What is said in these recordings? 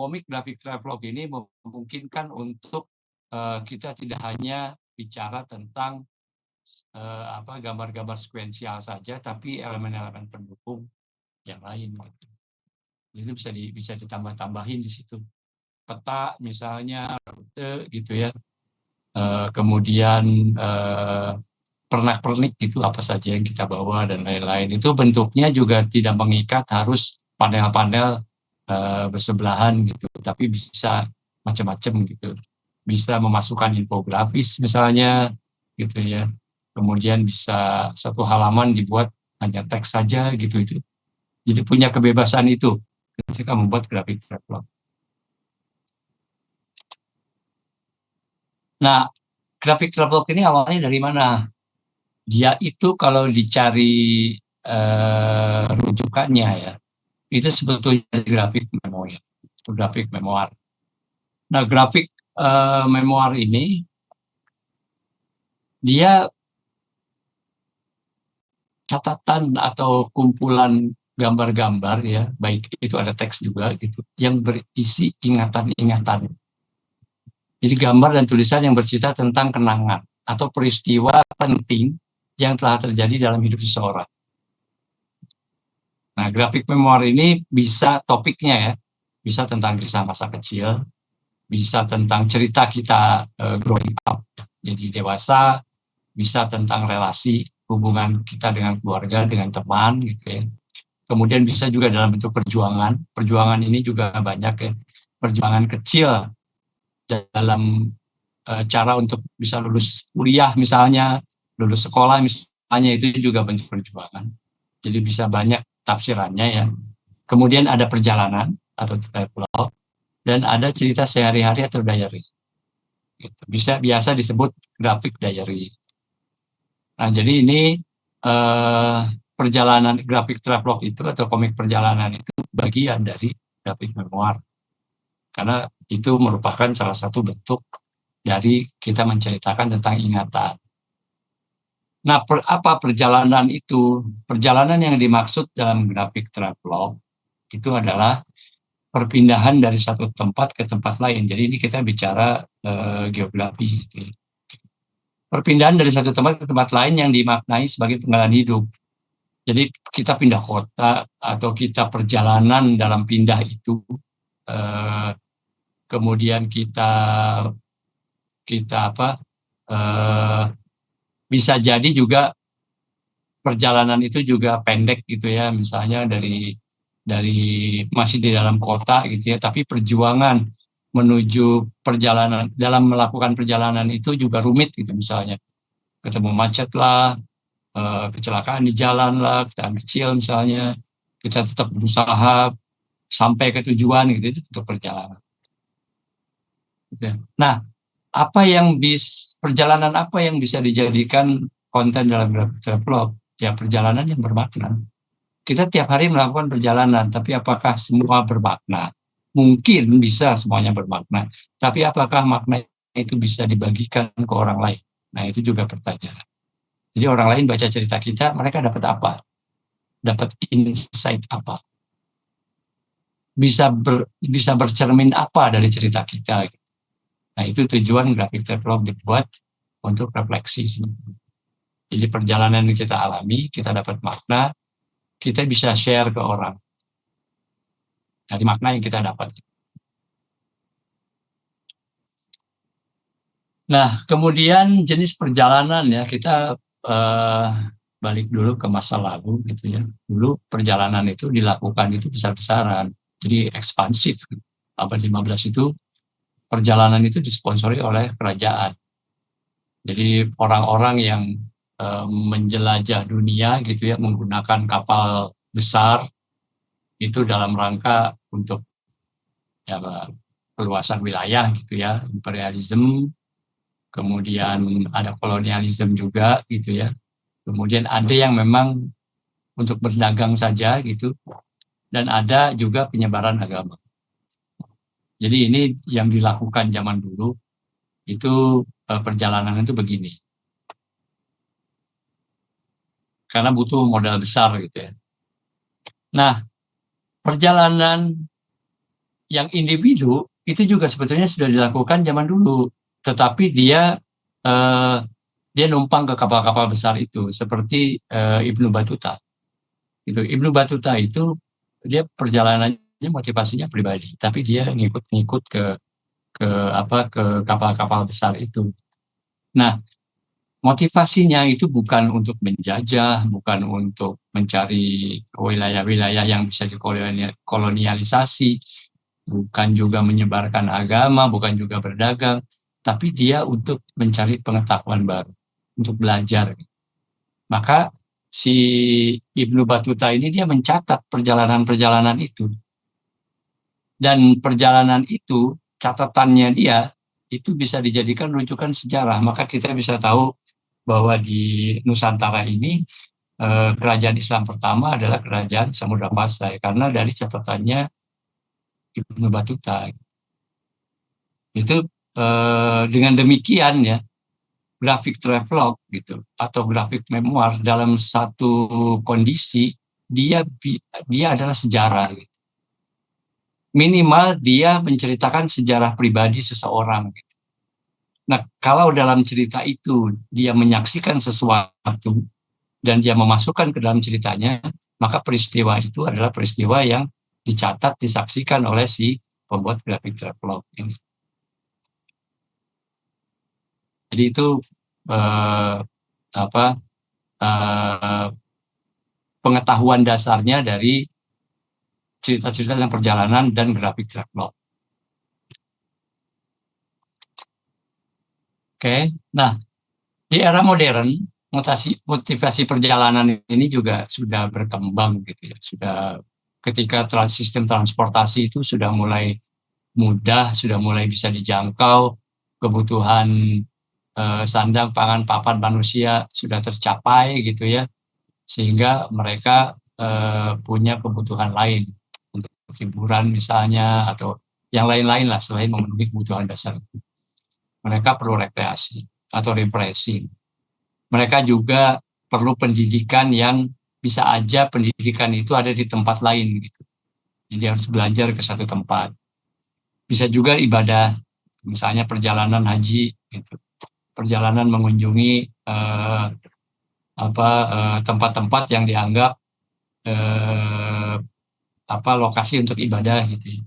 komik grafik travelogue ini memungkinkan untuk kita tidak hanya bicara tentang gambar-gambar sekuensial saja, tapi elemen-elemen pendukung yang lain gitu. Itu bisa ditambah-tambahin di situ. Peta misalnya, rute gitu ya. Kemudian pernak-pernik gitu apa saja yang kita bawa dan lain-lain. Itu bentuknya juga tidak mengikat harus panel-panel bersebelahan gitu, tapi bisa macam-macam gitu. Bisa memasukkan infografis misalnya gitu ya. Kemudian bisa satu halaman dibuat hanya teks saja gitu itu. Jadi punya kebebasan itu ketika membuat grafik travelogue. Nah, grafik travelogue ini awalnya dari mana? Dia itu kalau dicari rujukannya ya, itu sebetulnya grafik memoir. Itu grafik memoir. Nah, grafik memoir ini dia catatan atau kumpulan gambar-gambar ya, baik itu ada teks juga gitu, yang berisi ingatan-ingatan. Jadi gambar dan tulisan yang bercerita tentang kenangan atau peristiwa penting yang telah terjadi dalam hidup seseorang. Nah, grafik memoir ini bisa topiknya ya, bisa tentang kisah masa kecil, bisa tentang cerita kita growing up, jadi dewasa, bisa tentang relasi hubungan kita dengan keluarga, dengan teman gitu ya. Kemudian bisa juga dalam bentuk perjuangan. Perjuangan ini juga banyak ya. Perjuangan kecil dalam cara untuk bisa lulus kuliah misalnya, lulus sekolah misalnya, itu juga bentuk perjuangan. Jadi bisa banyak tafsirannya ya. Kemudian ada perjalanan atau travel, dan ada cerita sehari-hari atau diary. Gitu. Biasa disebut grafik diary. Nah, jadi ini perjalanan grafik travelogue itu atau komik perjalanan itu bagian dari grafik memoir. Karena itu merupakan salah satu bentuk dari kita menceritakan tentang ingatan. Nah, apa perjalanan itu? Perjalanan yang dimaksud dalam grafik travelogue itu adalah perpindahan dari satu tempat ke tempat lain. Jadi ini kita bicara geografi. Gitu ya. Perpindahan dari satu tempat ke tempat lain yang dimaknai sebagai pengalaman hidup. Jadi kita pindah kota atau kita perjalanan dalam pindah itu, kemudian kita apa? Bisa jadi juga perjalanan itu juga pendek gitu ya, misalnya dari masih di dalam kota gitu ya, tapi perjuangan menuju perjalanan dalam melakukan perjalanan itu juga rumit gitu, misalnya ketemu macet lah, kecelakaan di jalan lah, kecelakaan kecil misalnya, kita tetap berusaha sampai ke tujuan gitu, itu untuk perjalanan. Nah, perjalanan apa yang bisa dijadikan konten dalam grafik travelogue? Ya, perjalanan yang bermakna. Kita tiap hari melakukan perjalanan, tapi apakah semua bermakna? Mungkin bisa semuanya bermakna, tapi apakah makna itu bisa dibagikan ke orang lain? Nah, itu juga pertanyaan. Jadi orang lain baca cerita kita, mereka dapat apa? Dapat insight apa? Bisa bercermin apa dari cerita kita? Nah, itu tujuan grafik travelogue dibuat untuk refleksi. Jadi perjalanan yang kita alami, kita dapat makna, kita bisa share ke orang dari makna yang kita dapat. Nah, kemudian jenis perjalanan ya, kita balik dulu ke masa lalu gitu ya. Dulu perjalanan itu dilakukan itu besar-besaran, jadi ekspansif. Abad 15 itu perjalanan itu disponsori oleh kerajaan. Jadi orang-orang yang menjelajah dunia gitu ya, menggunakan kapal besar itu dalam rangka untuk ya, perluasan wilayah gitu ya, imperialisme. Kemudian ada kolonialisme juga gitu ya. Kemudian ada yang memang untuk berdagang saja gitu, dan ada juga penyebaran agama. Jadi ini yang dilakukan zaman dulu itu perjalanan itu begini. Karena butuh modal besar gitu ya. Nah, perjalanan yang individu itu juga sebetulnya sudah dilakukan zaman dulu, tetapi eh, dia numpang ke kapal-kapal besar itu, seperti Ibnu Batuta. Itu Ibnu Batuta itu dia perjalanannya motivasinya pribadi, tapi dia ngikut-ngikut ke ke kapal-kapal besar itu. Nah, motivasinya itu bukan untuk menjajah, bukan untuk mencari wilayah-wilayah yang bisa dikolonialisasi, bukan juga menyebarkan agama, bukan juga berdagang, tapi dia untuk mencari pengetahuan baru, untuk belajar. Maka si Ibnu Batuta ini dia mencatat perjalanan-perjalanan itu, dan perjalanan itu catatannya dia itu bisa dijadikan rujukan sejarah. Maka kita bisa tahu bahwa di Nusantara ini kerajaan Islam pertama adalah kerajaan Samudra Pasai karena dari catatannya Ibnu Batuta. Itu dengan demikian ya, grafik travelog gitu atau grafik memoir dalam satu kondisi dia adalah sejarah gitu. Minimal dia menceritakan sejarah pribadi seseorang gitu. Nah, kalau dalam cerita itu dia menyaksikan sesuatu dan dia memasukkan ke dalam ceritanya, maka peristiwa itu adalah peristiwa yang dicatat, disaksikan oleh si pembuat grafik travelog ini. Jadi itu eh, apa eh, pengetahuan dasarnya dari cerita-cerita tentang perjalanan dan grafik travelog. Oke, nah di era modern motivasi perjalanan ini juga sudah berkembang gitu ya. Sudah ketika sistem transportasi itu sudah mulai mudah, sudah mulai bisa dijangkau, kebutuhan sandang, pangan, papan manusia sudah tercapai gitu ya, sehingga mereka punya kebutuhan lain untuk hiburan misalnya atau yang lain-lain lah selain memenuhi kebutuhan dasar. Mereka perlu rekreasi atau refreshing. Mereka juga perlu pendidikan yang bisa aja pendidikan itu ada di tempat lain gitu. Jadi harus belajar ke satu tempat. Bisa juga ibadah, misalnya perjalanan haji gitu. Perjalanan mengunjungi tempat-tempat yang dianggap eh, lokasi untuk ibadah gitu.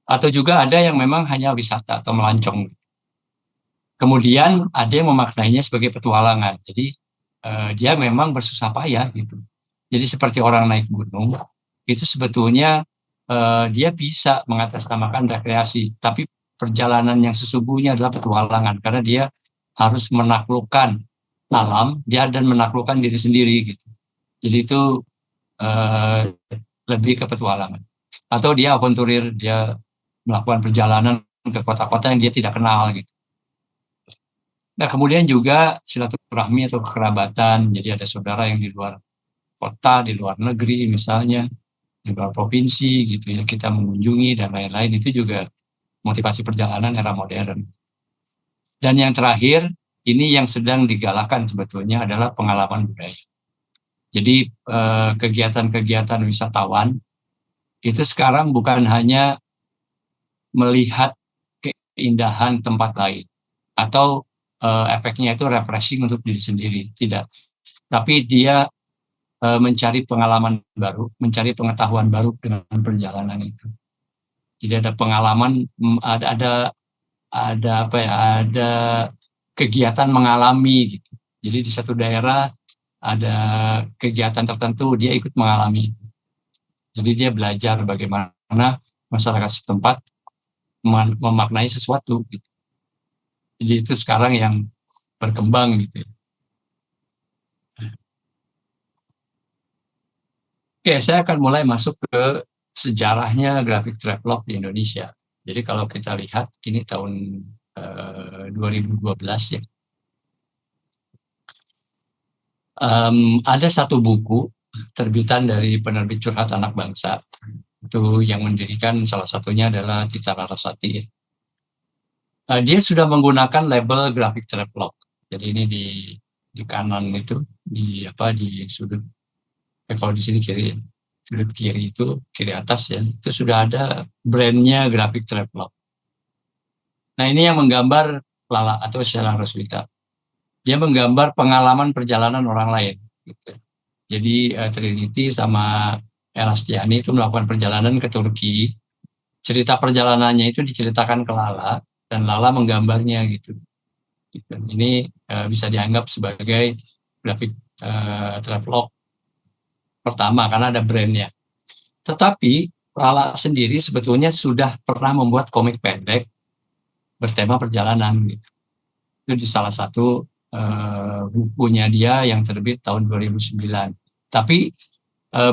Atau juga ada yang memang hanya wisata atau melancong. Kemudian ada yang memaknainya sebagai petualangan. Jadi dia memang bersusah payah gitu. Jadi seperti orang naik gunung, itu sebetulnya dia bisa mengatasnamakan rekreasi, tapi perjalanan yang sesungguhnya adalah petualangan karena dia harus menaklukkan alam, dia dan menaklukkan diri sendiri gitu. Jadi itu eh, lebih ke petualangan. Atau dia aventurir, dia melakukan perjalanan ke kota-kota yang dia tidak kenal gitu. Nah, kemudian juga silaturahmi atau kekerabatan. Jadi ada saudara yang di luar kota, di luar negeri misalnya, di luar provinsi gitu ya, kita mengunjungi dan lain-lain, itu juga motivasi perjalanan era modern. Dan yang terakhir, ini yang sedang digalakan sebetulnya adalah pengalaman budaya. Jadi kegiatan-kegiatan wisatawan itu sekarang bukan hanya melihat keindahan tempat lain atau efeknya itu refreshing untuk diri sendiri, tidak. Tapi dia mencari pengalaman baru, mencari pengetahuan baru dengan perjalanan itu. Jadi ada pengalaman, ada apa ya, ada kegiatan mengalami gitu. Jadi di satu daerah ada kegiatan tertentu, dia ikut mengalami. Jadi dia belajar bagaimana masyarakat setempat memaknai sesuatu gitu. Jadi itu sekarang yang berkembang gitu. Oke, saya akan mulai masuk ke sejarahnya grafik travelog di Indonesia. Jadi kalau kita lihat ini tahun 2012 ya. Ada satu buku terbitan dari penerbit Curhat Anak Bangsa. Itu yang mendirikan salah satunya adalah Tita Larasati. Dia sudah menggunakan label grafik travelog. Jadi ini di kanan itu di sudut, kalau di sini kiri ya. sudut kiri itu, kiri atas ya, itu sudah ada brandnya Graphic Travelogue. Nah ini yang menggambar Lala atau Sheila Roswitha. Dia menggambar pengalaman perjalanan orang lain. Gitu. Jadi Trinity sama Elastiani itu melakukan perjalanan ke Turki. Cerita perjalanannya itu diceritakan ke Lala dan Lala menggambarnya gitu. Gitu. Ini bisa dianggap sebagai grafik travelogue pertama karena ada brandnya. Tetapi Lala sendiri sebetulnya sudah pernah membuat komik pendek bertema perjalanan gitu. Itu di salah satu bukunya dia yang terbit tahun 2009. Tapi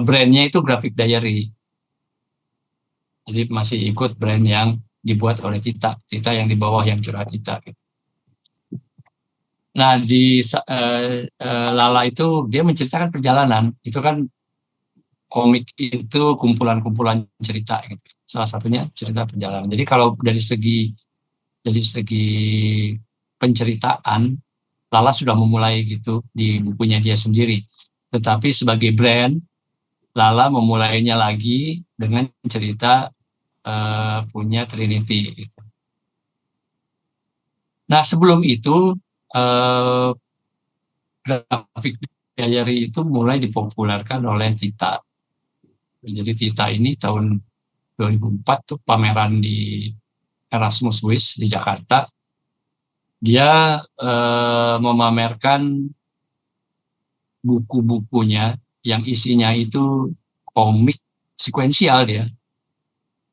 brandnya itu Graphic Diary. Jadi masih ikut brand yang dibuat oleh Tita. Tita yang di bawah yang curhat Tita. Gitu. Nah di Lala itu dia menceritakan perjalanan. Itu kan komik itu kumpulan-kumpulan cerita gitu. Salah satunya cerita perjalanan. Jadi kalau dari segi penceritaan Lala sudah memulai gitu di bukunya dia sendiri. Tetapi sebagai brand Lala memulainya lagi dengan cerita punya Trinity. Gitu. Nah sebelum itu eh, grafik diary itu mulai dipopulerkan oleh Tita. Jadi Tita ini tahun 2004 tuh pameran di Erasmus Swiss di Jakarta. Dia memamerkan buku-bukunya yang isinya itu komik sekuensial dia,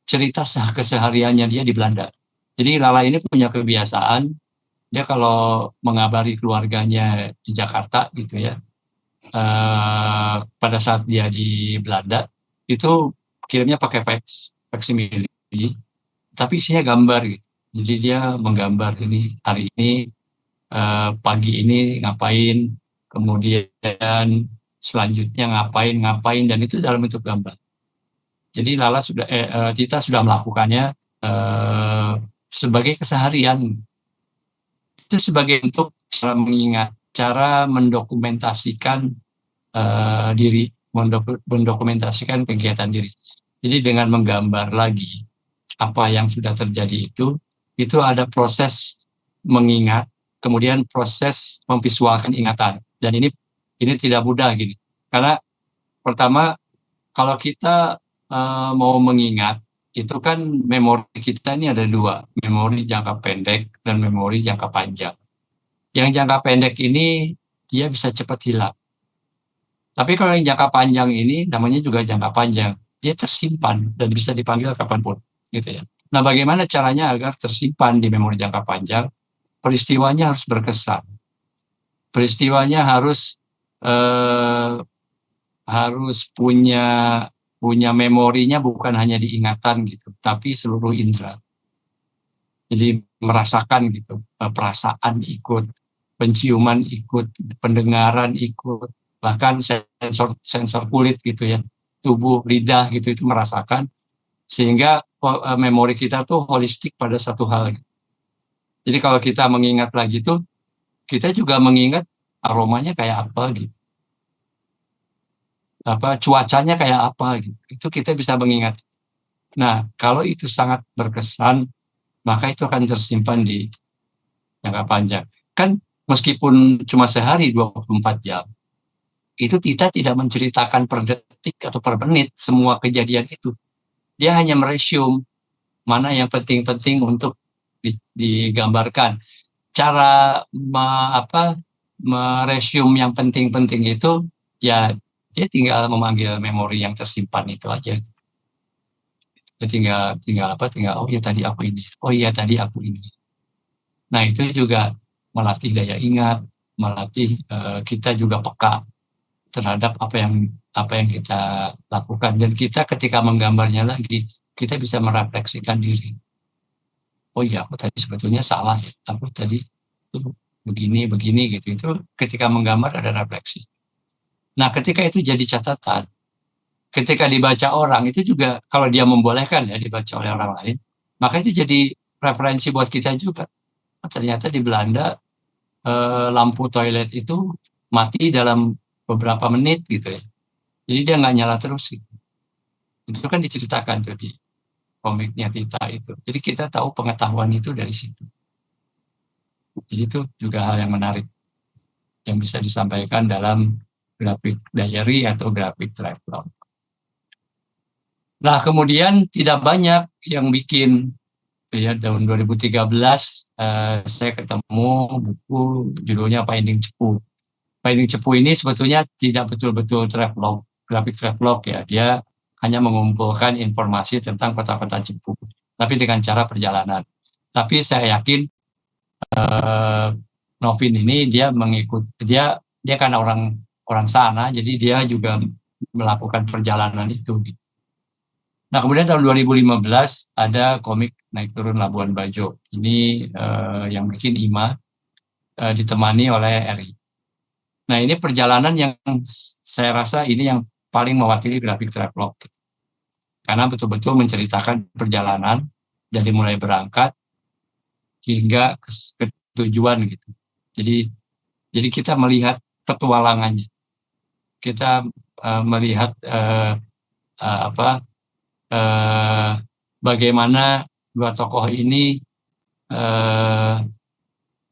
cerita kesehariannya dia di Belanda. Jadi Lala ini punya kebiasaan, dia kalau mengabari keluarganya di Jakarta gitu ya, pada saat dia di Belanda, itu kirimnya pakai faksimile, tapi isinya gambar gitu. Jadi dia menggambar ini hari ini pagi ini ngapain, kemudian selanjutnya ngapain dan itu dalam bentuk gambar. Jadi Tita sudah melakukannya eh, sebagai keseharian. Itu sebagai bentuk cara mengingat, cara mendokumentasikan diri, mendokumentasikan kegiatan diri. Jadi dengan menggambar lagi apa yang sudah terjadi itu ada proses mengingat, kemudian proses memvisualkan ingatan. Dan ini tidak mudah gini. Karena pertama kalau kita mau mengingat itu kan memori kita ini ada dua, memori jangka pendek dan memori jangka panjang. Yang jangka pendek ini dia bisa cepat hilang. Tapi kalau yang jangka panjang ini namanya juga jangka panjang, dia tersimpan dan bisa dipanggil kapanpun, gitu ya. Nah, bagaimana caranya agar tersimpan di memori jangka panjang? Peristiwanya harus berkesan. Peristiwanya eh, harus punya memorinya bukan hanya diingatan gitu, tapi seluruh indera. Jadi merasakan gitu, perasaan ikut, penciuman ikut, pendengaran ikut, bahkan sensor sensor kulit gitu ya, tubuh, lidah gitu itu merasakan sehingga memori kita tuh holistik pada satu hal. Jadi kalau kita mengingat lagi tuh kita juga mengingat aromanya kayak apa gitu, apa cuacanya kayak apa gitu. Itu kita bisa mengingat. Nah, kalau itu sangat berkesan, maka itu akan tersimpan di jangka panjang. Kan meskipun cuma sehari 24 jam, itu kita tidak menceritakan per detik atau per menit semua kejadian itu. Dia hanya meresume mana yang penting-penting untuk digambarkan. Cara meresume yang penting-penting itu ya dia tinggal memanggil memori yang tersimpan itu aja. Dia tinggal oh ya tadi aku ini, oh iya tadi aku ini. Nah itu juga melatih daya ingat, melatih kita juga peka terhadap apa yang kita lakukan dan kita ketika menggambarnya lagi kita bisa merefleksikan diri. Oh iya aku tadi sebetulnya salah ya, aku tadi itu begini begini gitu. Itu ketika menggambar ada refleksi. Nah ketika itu jadi catatan, ketika dibaca orang itu juga kalau dia membolehkan ya dibaca oleh orang lain, maka itu jadi referensi buat kita juga. Ternyata di Belanda lampu toilet itu mati dalam beberapa menit gitu ya. Jadi dia nggak nyala terus. Gitu. Itu kan diceritakan tuh di komiknya Tita itu. Jadi kita tahu pengetahuan itu dari situ. Jadi itu juga hal yang menarik yang bisa disampaikan dalam grafik diary atau grafik travelog. Nah, kemudian tidak banyak yang bikin. Ya, tahun 2013 saya ketemu buku judulnya Finding Cepu. Finding Cepu ini sebetulnya tidak betul-betul travelog, grafik travelog ya. Dia hanya mengumpulkan informasi tentang kota-kota Cepu, tapi dengan cara perjalanan. Tapi saya yakin eh, Novin ini dia dia kan orang orang sana, jadi dia juga melakukan perjalanan itu. Nah, kemudian tahun 2015 ada komik Naik Turun Labuan Bajo. Ini yang bikin Ima, ditemani oleh Eri. Nah, ini perjalanan yang saya rasa ini yang paling mewakili grafik travelog. Karena betul-betul menceritakan perjalanan dari mulai berangkat hingga ke tujuan gitu. Jadi kita melihat petualangannya. Kita melihat apa bagaimana dua tokoh ini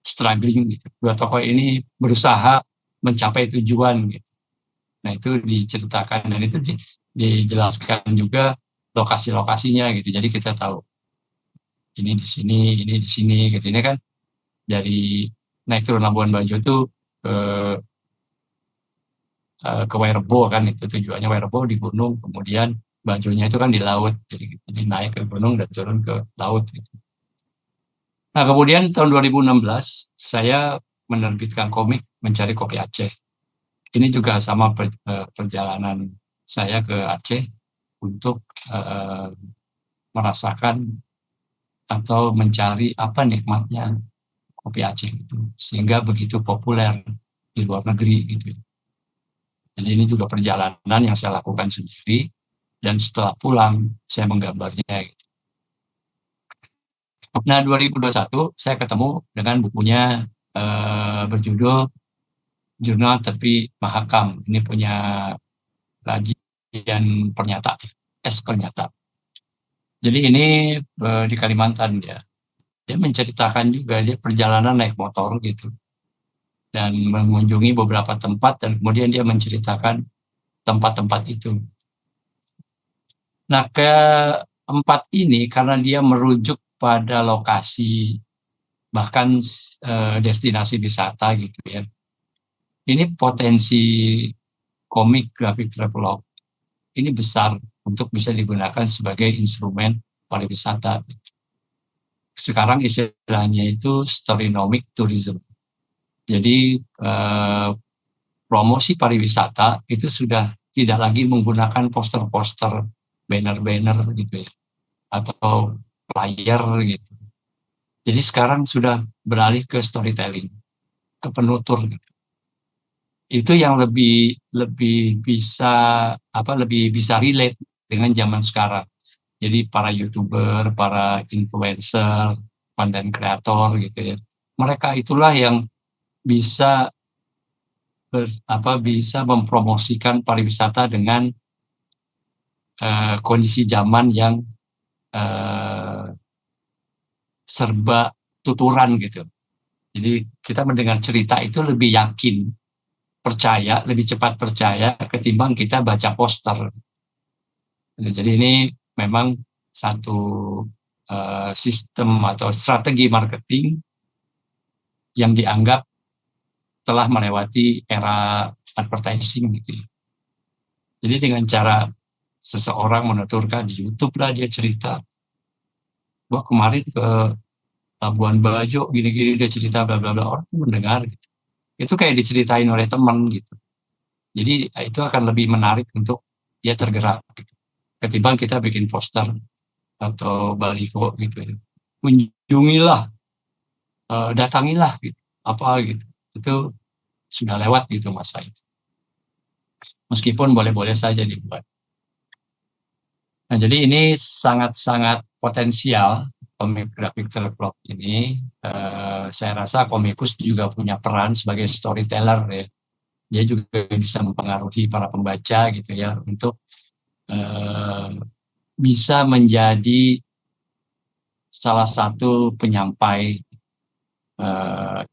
struggling gitu. Dua tokoh ini berusaha mencapai tujuan gitu. Nah, itu diceritakan dan itu dijelaskan juga lokasi-lokasinya gitu. Jadi kita tahu ini di sini, ini di sini gitu. Ini kan dari naik turun Labuan Bajo itu ke ke Wairebo kan, itu tujuannya Wairebo di gunung, kemudian Bajonya itu kan di laut. Jadi naik ke gunung dan turun ke laut gitu. Nah, kemudian tahun 2016 saya menerbitkan komik Mencari Kopi Aceh. Ini juga sama perjalanan saya ke Aceh untuk merasakan atau mencari apa nikmatnya kopi Aceh itu sehingga begitu populer di luar negeri gitu. Jadi ini juga perjalanan yang saya lakukan sendiri dan setelah pulang saya menggambarnya gitu. Nah, 2021 saya ketemu dengan bukunya berjudul Jurnal Tepi Mahakam. Ini punya Radian Pernyata, S Pernyata. Jadi ini di Kalimantan dia. Dia menceritakan juga dia perjalanan naik motor gitu dan mengunjungi beberapa tempat dan kemudian dia menceritakan tempat-tempat itu. Nah, keempat ini karena dia merujuk pada lokasi bahkan destinasi wisata gitu ya. Ini potensi komik grafik travelog ini besar untuk bisa digunakan sebagai instrumen pariwisata. Sekarang istilahnya itu storynomic tourism. Jadi promosi pariwisata itu sudah tidak lagi menggunakan poster-poster, banner-banner gitu ya, atau flyer gitu. Jadi sekarang sudah beralih ke storytelling, ke penutur gitu. Itu yang lebih bisa lebih bisa relate dengan zaman sekarang. Jadi para YouTuber, para influencer, konten kreator gitu ya. Mereka itulah yang bisa bisa mempromosikan pariwisata dengan kondisi zaman yang uh, serba tuturan gitu. Jadi kita mendengar cerita itu lebih yakin, percaya, lebih cepat percaya ketimbang kita baca poster. Jadi ini memang satu sistem atau strategi marketing yang dianggap telah melewati era advertising gitu ya. Jadi dengan cara seseorang menuturkan di YouTube lah dia cerita, wah kemarin ke Labuan Bajo gini-gini dia cerita bla bla bla, orang tuh mendengar gitu. Itu kayak diceritain oleh teman gitu. Jadi itu akan lebih menarik untuk dia tergerak gitu. Ketimbang kita bikin poster atau baliho gitu ya. Kunjungilah, datangilah gitu. Apa gitu. Itu sudah lewat gitu masa itu. Meskipun boleh-boleh saja dibuat. Nah, jadi ini sangat-sangat potensial komik grafik travelog ini. Saya rasa komikus juga punya peran sebagai storyteller ya. Dia juga bisa mempengaruhi para pembaca gitu ya untuk eh, bisa menjadi salah satu penyampai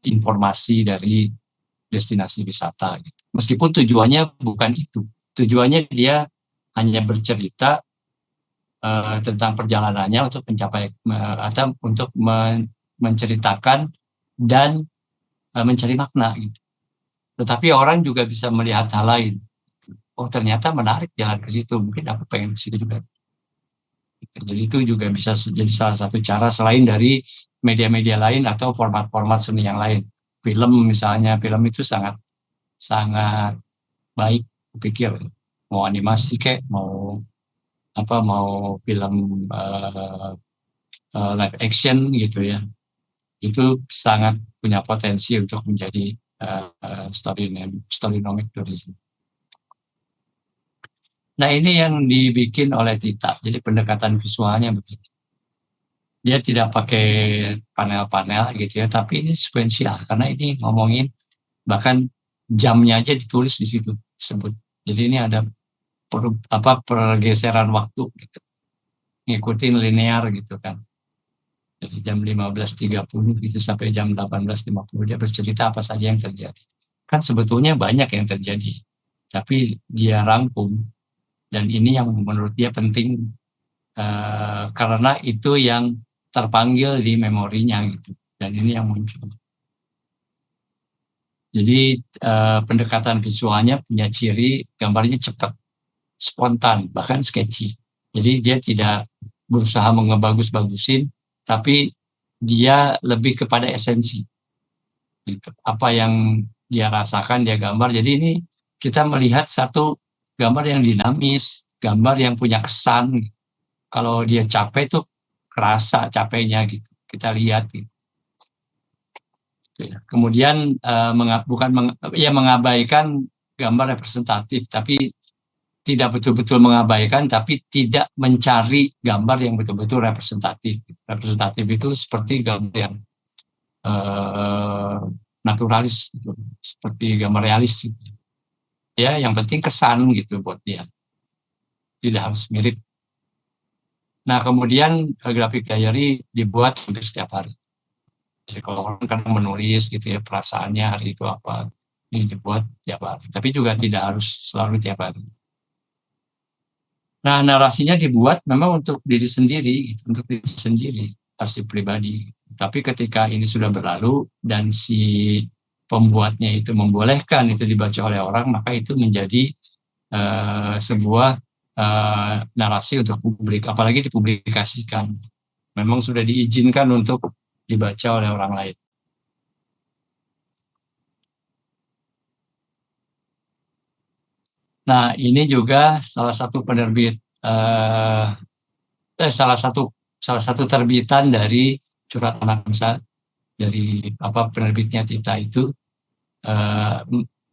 informasi dari destinasi wisata gitu. Meskipun tujuannya bukan itu. Tujuannya dia hanya bercerita tentang perjalanannya untuk mencapai atau untuk menceritakan dan mencari makna gitu. Tetapi orang juga bisa melihat hal lain. Oh, ternyata menarik jalan ke situ. Mungkin aku pengen ke situ juga. Jadi itu juga bisa jadi salah satu cara selain dari media-media lain atau format-format seni yang lain. Film misalnya, film itu sangat sangat baik, kupikir. Mau animasi kayak mau apa mau film live action gitu ya, itu sangat punya potensi untuk menjadi storynomic tourism. Nah ini yang dibikin oleh Tita, jadi pendekatan visualnya begitu. Dia tidak pakai panel-panel gitu ya, tapi ini sequential karena ini ngomongin bahkan jamnya aja ditulis di situ disebut. Jadi ini ada pergeseran waktu gitu, ngikutin linear gitu kan. Dari jam 15.30 gitu sampai jam 18.50 dia bercerita apa saja yang terjadi. Kan sebetulnya banyak yang terjadi, tapi dia rangkum dan ini yang menurut dia penting karena itu yang terpanggil di memorinya gitu dan ini yang muncul. Jadi pendekatan visualnya punya ciri gambarnya cepat, spontan, bahkan sketchy. Jadi dia tidak berusaha mengebagus-bagusin, tapi dia lebih kepada esensi. Gitu. Apa yang dia rasakan, dia gambar. Jadi ini kita melihat satu gambar yang dinamis, gambar yang punya kesan. Kalau dia capek tuh kerasa capeknya gitu. Kita lihat gitu. Kemudian bukan ya mengabaikan gambar representatif, tapi tidak betul-betul mengabaikan, tapi tidak mencari gambar yang betul-betul representatif. Representatif itu seperti gambar yang eh, naturalis, gitu. Seperti gambar realis. Gitu. Ya, yang penting kesan gitu buat dia. Tidak harus mirip. Nah, kemudian grafik diary dibuat hampir setiap hari. Jadi kalau orang kan menulis gitu ya perasaannya hari itu apa, ini dibuat tiap hari. Tapi juga tidak harus selalu tiap hari. Nah, narasinya dibuat memang untuk diri sendiri, gitu, untuk diri sendiri, arsip pribadi. Tapi ketika ini sudah berlalu dan si pembuatnya itu membolehkan itu dibaca oleh orang, maka itu menjadi sebuah narasi untuk publik, apalagi dipublikasikan. Memang sudah diizinkan untuk dibaca oleh orang lain. Nah, ini juga salah satu penerbit eh, salah satu terbitan dari Curhat Anak Bangsa dari apa penerbitnya Tita itu eh,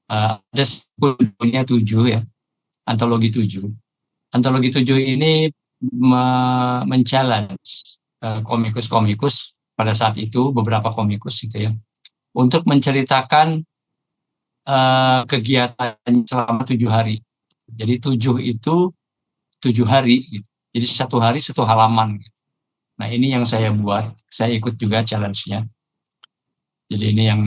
ada sebetulnya 7 ya, antologi 7. Antologi 7 ini men-challenge komikus-komikus pada saat itu beberapa komikus gitu ya untuk menceritakan kegiatan selama 7 hari. Jadi 7 itu 7 hari gitu. Jadi satu hari satu halaman gitu. Nah ini yang saya buat, saya ikut juga challenge-nya. Jadi ini yang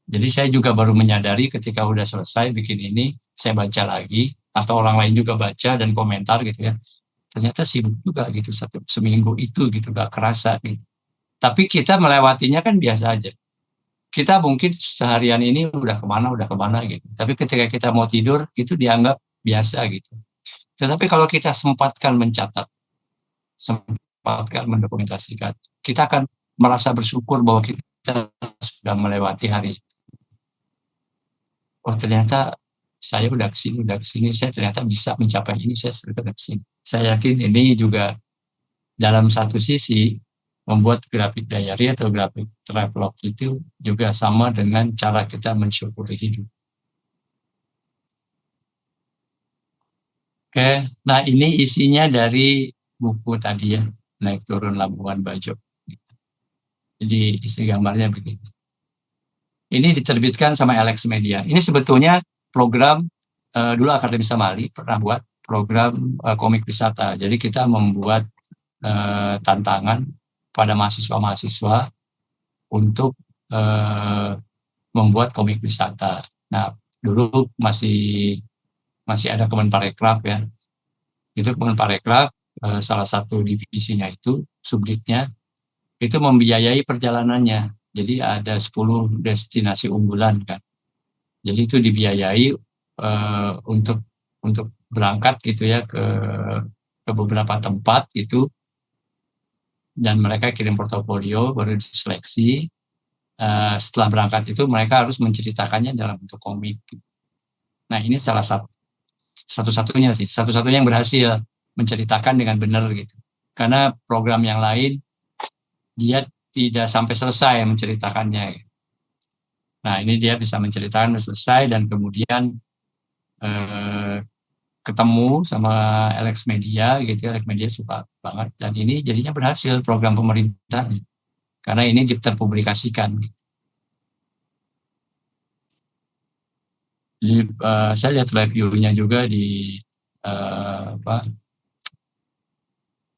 jadi saya juga baru menyadari ketika udah selesai bikin ini, saya baca lagi atau orang lain juga baca dan komentar gitu ya. Ternyata sibuk juga gitu satu seminggu itu gitu gak kerasa gitu. Tapi kita melewatinya kan biasa aja. Kita mungkin seharian ini udah kemana gitu. Tapi ketika kita mau tidur itu dianggap biasa gitu. Tetapi kalau kita sempatkan mencatat, sempatkan mendokumentasikan, kita akan merasa bersyukur bahwa kita sudah melewati hari. Oh ternyata saya udah kesini, saya ternyata bisa mencapai ini, saya sudah kesini. Saya yakin ini juga dalam satu sisi membuat grafik diary atau grafik travelog itu juga sama dengan cara kita mensyukuri hidup. Oke, nah ini isinya dari buku tadi ya, Naik Turun Labuan Bajo. Jadi isi gambarnya begini. Ini diterbitkan sama Alex Media. Ini sebetulnya program dulu Akademi Samali pernah buat program komik wisata. Jadi kita membuat tantangan pada mahasiswa-mahasiswa untuk membuat komik wisata. Nah, dulu masih ada Kemenparekraf ya. Itu Kemenparekraf, salah satu divisinya itu, subditnya, itu membiayai perjalanannya. Jadi ada 10 destinasi unggulan kan. Jadi itu dibiayai untuk berangkat gitu ya ke beberapa tempat itu, dan mereka kirim portofolio baru diseleksi. Setelah berangkat itu mereka harus menceritakannya dalam bentuk komik. Nah ini salah satu-satunya sih, satu-satunya yang berhasil menceritakan dengan benar gitu. Karena program yang lain dia tidak sampai selesai menceritakannya. Nah ini dia bisa menceritakan selesai, dan kemudian eh, ketemu sama Alex Media gitu. Alex Media suka banget, dan ini jadinya berhasil program pemerintah karena ini terpublikasikan. Jadi saya lihat review-nya juga apa,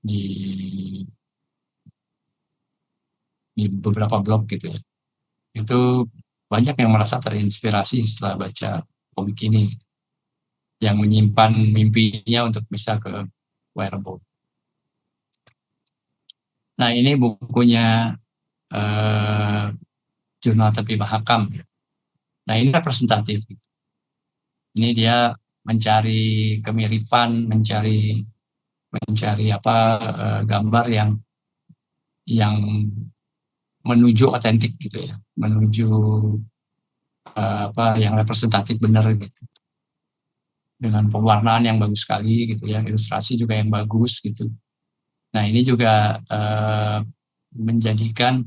di beberapa blog gitu ya. Itu banyak yang merasa terinspirasi setelah baca komik ini, yang menyimpan mimpinya untuk bisa ke wearable. Nah ini bukunya Jurnal Tepi Mahakam. Nah ini representatif. Ini dia mencari kemiripan, mencari apa, gambar yang menuju otentik gitu ya, menuju apa yang representatif benar gitu, dengan pewarnaan yang bagus sekali gitu ya, ilustrasi juga yang bagus gitu. Nah ini juga menjadikan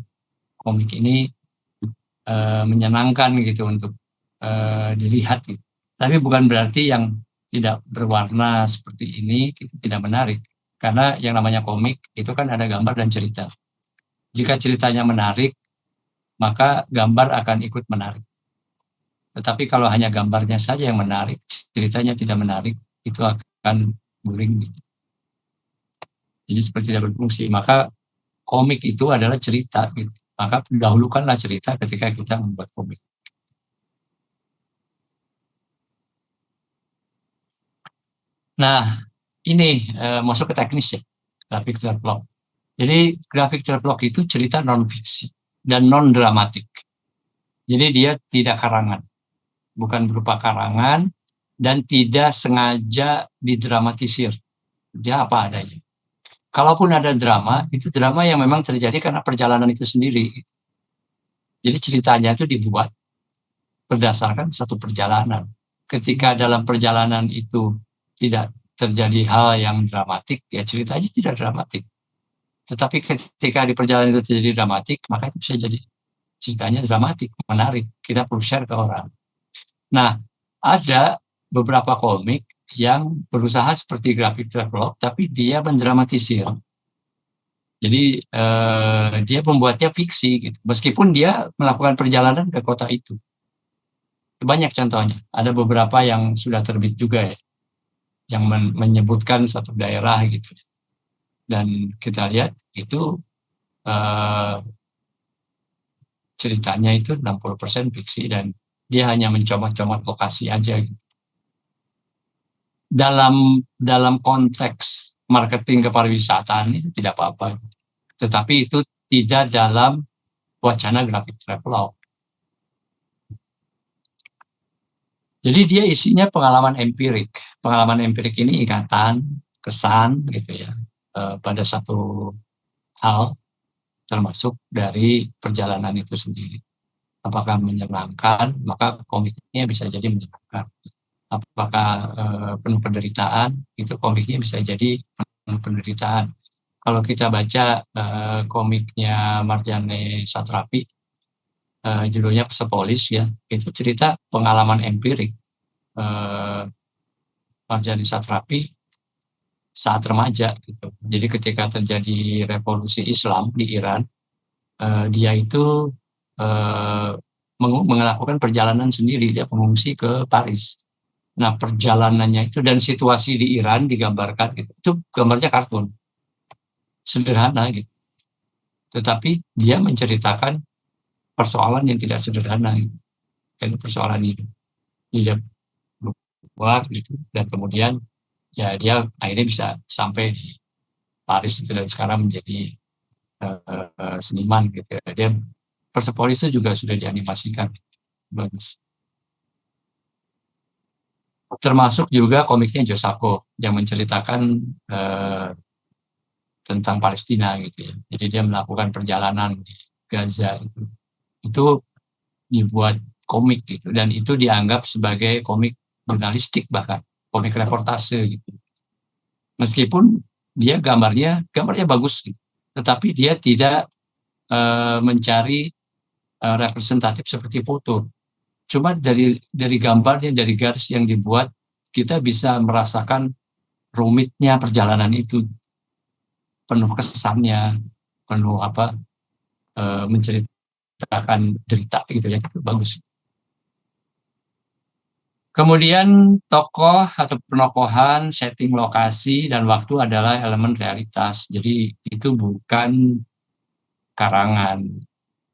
komik ini menyenangkan gitu untuk dilihat gitu. Tapi bukan berarti yang tidak berwarna seperti ini itu tidak menarik, karena yang namanya komik itu kan ada gambar dan cerita. Jika ceritanya menarik, maka gambar akan ikut menarik. Tetapi kalau hanya gambarnya saja yang menarik, ceritanya tidak menarik, itu akan boring. Jadi seperti tidak berfungsi. Maka komik itu adalah cerita gitu. Maka dahulukanlah cerita ketika kita membuat komik. Nah, ini masuk ke teknis ya, graphic development. Jadi graphic development itu cerita non fiksi dan non dramatik. Jadi dia tidak karangan, bukan berupa karangan, dan tidak sengaja didramatisir. Dia apa adanya. Kalaupun ada drama, itu drama yang memang terjadi karena perjalanan itu sendiri. Jadi ceritanya itu dibuat berdasarkan satu perjalanan. Ketika dalam perjalanan itu tidak terjadi hal yang dramatik, ya ceritanya tidak dramatik. Tetapi ketika di perjalanan itu terjadi dramatik, maka itu bisa jadi ceritanya dramatik, menarik. Kita perlu share ke orang. Nah, ada beberapa komik yang berusaha seperti graphic develop, tapi dia mendramatisir. Jadi dia membuatnya fiksi gitu. Meskipun dia melakukan perjalanan ke kota itu. Banyak contohnya. Ada beberapa yang sudah terbit juga ya, yang menyebutkan satu daerah gitu. Dan kita lihat itu ceritanya itu 60% fiksi, dan dia hanya mencomot-comot lokasi aja gitu. Dalam konteks marketing kepariwisataan itu tidak apa-apa. Tetapi itu tidak dalam wacana graphic travelogue. Jadi dia isinya pengalaman empirik. Pengalaman empirik ini ingatan, kesan gitu ya, pada satu hal, termasuk dari perjalanan itu sendiri. Apakah menyenangkan, maka komiknya bisa jadi menyenangkan. Apakah penuh penderitaan, itu komiknya bisa jadi penuh penderitaan. Kalau kita baca komiknya Marjane Satrapi, judulnya Persepolis ya, itu cerita pengalaman empirik Marjane Satrapi saat remaja gitu. Jadi ketika terjadi revolusi Islam di Iran, dia itu melakukan perjalanan sendiri, dia mengungsi ke Paris. Nah, perjalanannya itu dan situasi di Iran digambarkan gitu. Itu gambarnya kartun, sederhana gitu. Tetapi dia menceritakan persoalan yang tidak sederhana gitu. Dan persoalan hidup. Dia buat gitu dan kemudian ya dia akhirnya bisa sampai di Paris itu dan sekarang menjadi seniman gitu ya. Dia Persepolis itu juga sudah dianimasikan bagus. Termasuk juga komiknya Josako yang menceritakan eh, tentang Palestina gitu ya. Jadi dia melakukan perjalanan di Gaza itu dibuat komik gitu dan itu dianggap sebagai komik jurnalistik bahkan komik reportase gitu. Meskipun dia gambarnya bagus gitu. Tetapi dia tidak mencari representatif seperti foto. Cuma dari gambarnya, dari garis yang dibuat, kita bisa merasakan rumitnya perjalanan itu, penuh kesannya, penuh menceritakan derita gitu ya, itu bagus. Kemudian tokoh atau penokohan, setting lokasi dan waktu adalah elemen realitas. Jadi itu bukan karangan,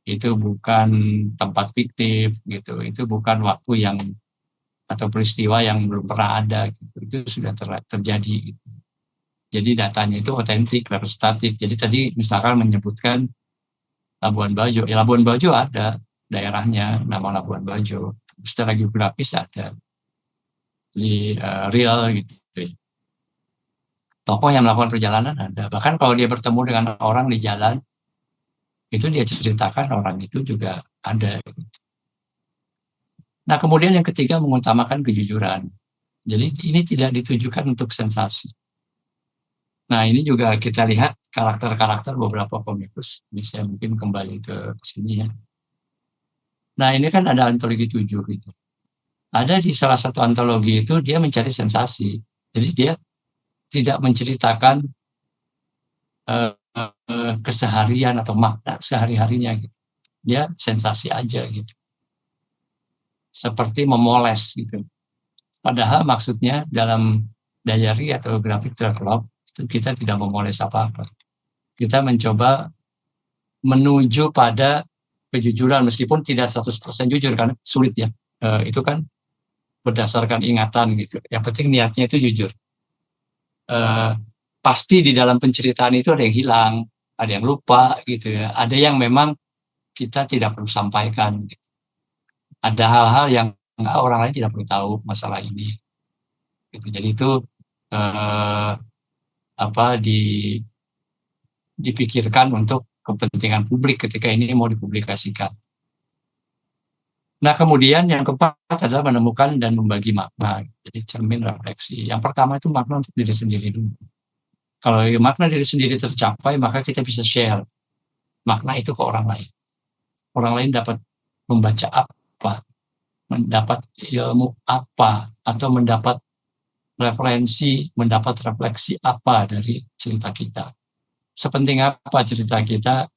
itu bukan tempat fiktif gitu, itu bukan waktu yang atau peristiwa yang belum pernah ada gitu. Itu sudah terjadi gitu. Jadi datanya itu otentik, representatif. Jadi tadi misalkan menyebutkan Labuan Bajo, ya Labuan Bajo ada daerahnya nama Labuan Bajo. Secara geografis ada, jadi real gitu. Tokoh yang melakukan perjalanan ada. Bahkan kalau dia bertemu dengan orang di jalan, itu dia ceritakan orang itu juga ada. Nah kemudian yang ketiga mengutamakan kejujuran. Jadi ini tidak ditujukan untuk sensasi. Nah ini juga kita lihat karakter-karakter beberapa komikus. Bisa mungkin kembali ke sini ya. Nah ini kan ada antologi 7 gitu. Ada di salah satu antologi itu dia mencari sensasi. Jadi dia tidak menceritakan keseharian atau makna sehari-harinya gitu. Dia sensasi aja gitu. Seperti memoles gitu. Padahal maksudnya dalam diary atau graphic travelogue itu kita tidak memoles apa-apa. Kita mencoba menuju pada kejujuran meskipun tidak 100% jujur kan sulit ya. Itu kan berdasarkan ingatan gitu. Yang penting niatnya itu jujur. Eh, Pasti di dalam penceritaan itu ada yang hilang, ada yang lupa gitu ya. Ada yang memang kita tidak perlu sampaikan. Gitu. Ada hal-hal yang orang lain tidak perlu tahu masalah ini. Gitu. Jadi itu eh, apa dipikirkan untuk kepentingan publik ketika ini mau dipublikasikan. Nah, kemudian yang keempat adalah menemukan dan membagi makna. Jadi cermin refleksi. Yang pertama itu makna untuk diri sendiri dulu. Kalau makna diri sendiri tercapai, maka kita bisa share makna itu ke orang lain. Orang lain dapat membaca apa, mendapat ilmu apa, atau mendapat referensi, mendapat refleksi apa dari cerita kita. Sepenting apa cerita kita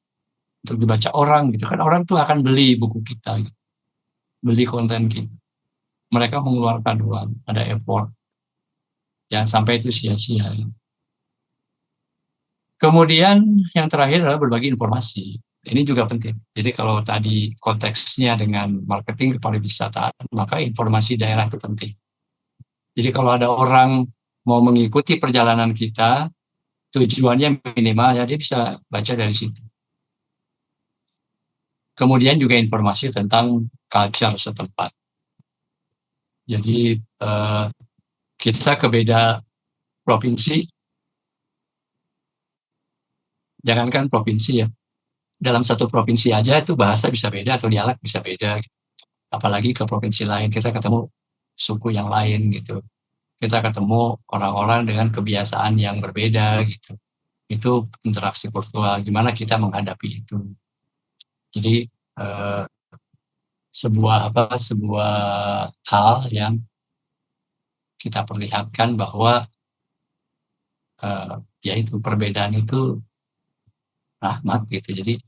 untuk dibaca orang gitu kan, orang tuh akan beli buku kita, gitu. Beli konten kita. Mereka mengeluarkan uang, ada effort. Jangan sampai itu sia-sia. Kemudian yang terakhir adalah berbagi informasi. Ini juga penting. Jadi kalau tadi konteksnya dengan marketing pariwisata, maka informasi daerah itu penting. Jadi kalau ada orang mau mengikuti perjalanan kita, tujuannya minimal ya dia bisa baca dari situ. Kemudian juga informasi tentang culture setempat. Jadi kita ke beda provinsi, jangankan provinsi ya, dalam satu provinsi aja itu bahasa bisa beda atau dialek bisa beda. Apalagi ke provinsi lain kita ketemu suku yang lain gitu. Kita ketemu orang-orang dengan kebiasaan yang berbeda gitu. Itu interaksi virtual, gimana kita menghadapi itu. Jadi eh, sebuah hal yang kita perlihatkan bahwa yaitu perbedaan itu rahmat gitu. Jadi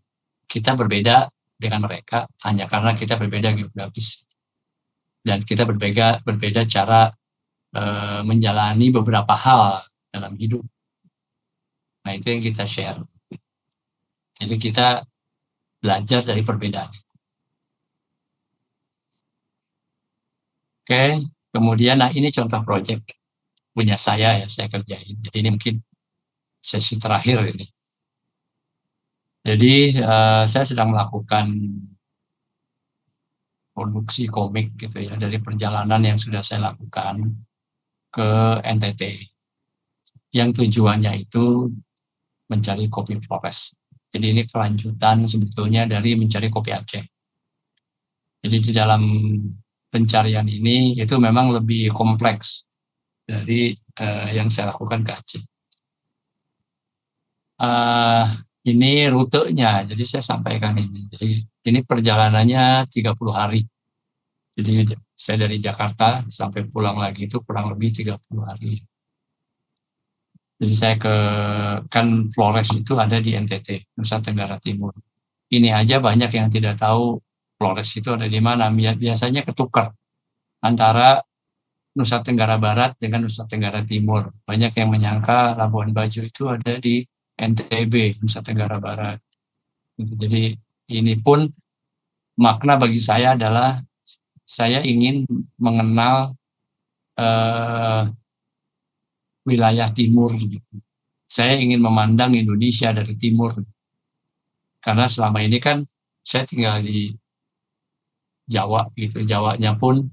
kita berbeda dengan mereka hanya karena kita berbeda geografis dan kita berbeda cara menjalani beberapa hal dalam hidup. Nah, itu yang kita share. Jadi kita belajar dari perbedaan. Oke, kemudian nah ini contoh project punya saya ya, saya kerjain. Jadi ini mungkin sesi terakhir ini. Jadi saya sedang melakukan produksi komik gitu ya dari perjalanan yang sudah saya lakukan ke NTT. Yang tujuannya itu mencari kopi Flores. Jadi ini kelanjutan sebetulnya dari mencari kopi Aceh. Jadi di dalam pencarian ini itu memang lebih kompleks dari yang saya lakukan ke Aceh. Uh, ini rutenya, jadi saya sampaikan ini. Jadi ini perjalanannya 30 hari. Jadi saya dari Jakarta sampai pulang lagi itu kurang lebih 30 hari. Jadi saya kan Flores itu ada di NTT, Nusa Tenggara Timur. Ini aja banyak yang tidak tahu Flores itu ada di mana. Biasanya ketukar antara Nusa Tenggara Barat dengan Nusa Tenggara Timur. Banyak yang menyangka Labuan Bajo itu ada di NTB, Nusa Tenggara Barat. Jadi ini pun makna bagi saya adalah saya ingin mengenal eh, wilayah timur. Saya ingin memandang Indonesia dari timur. Karena selama ini kan saya tinggal di Jawa gitu. Jawanya pun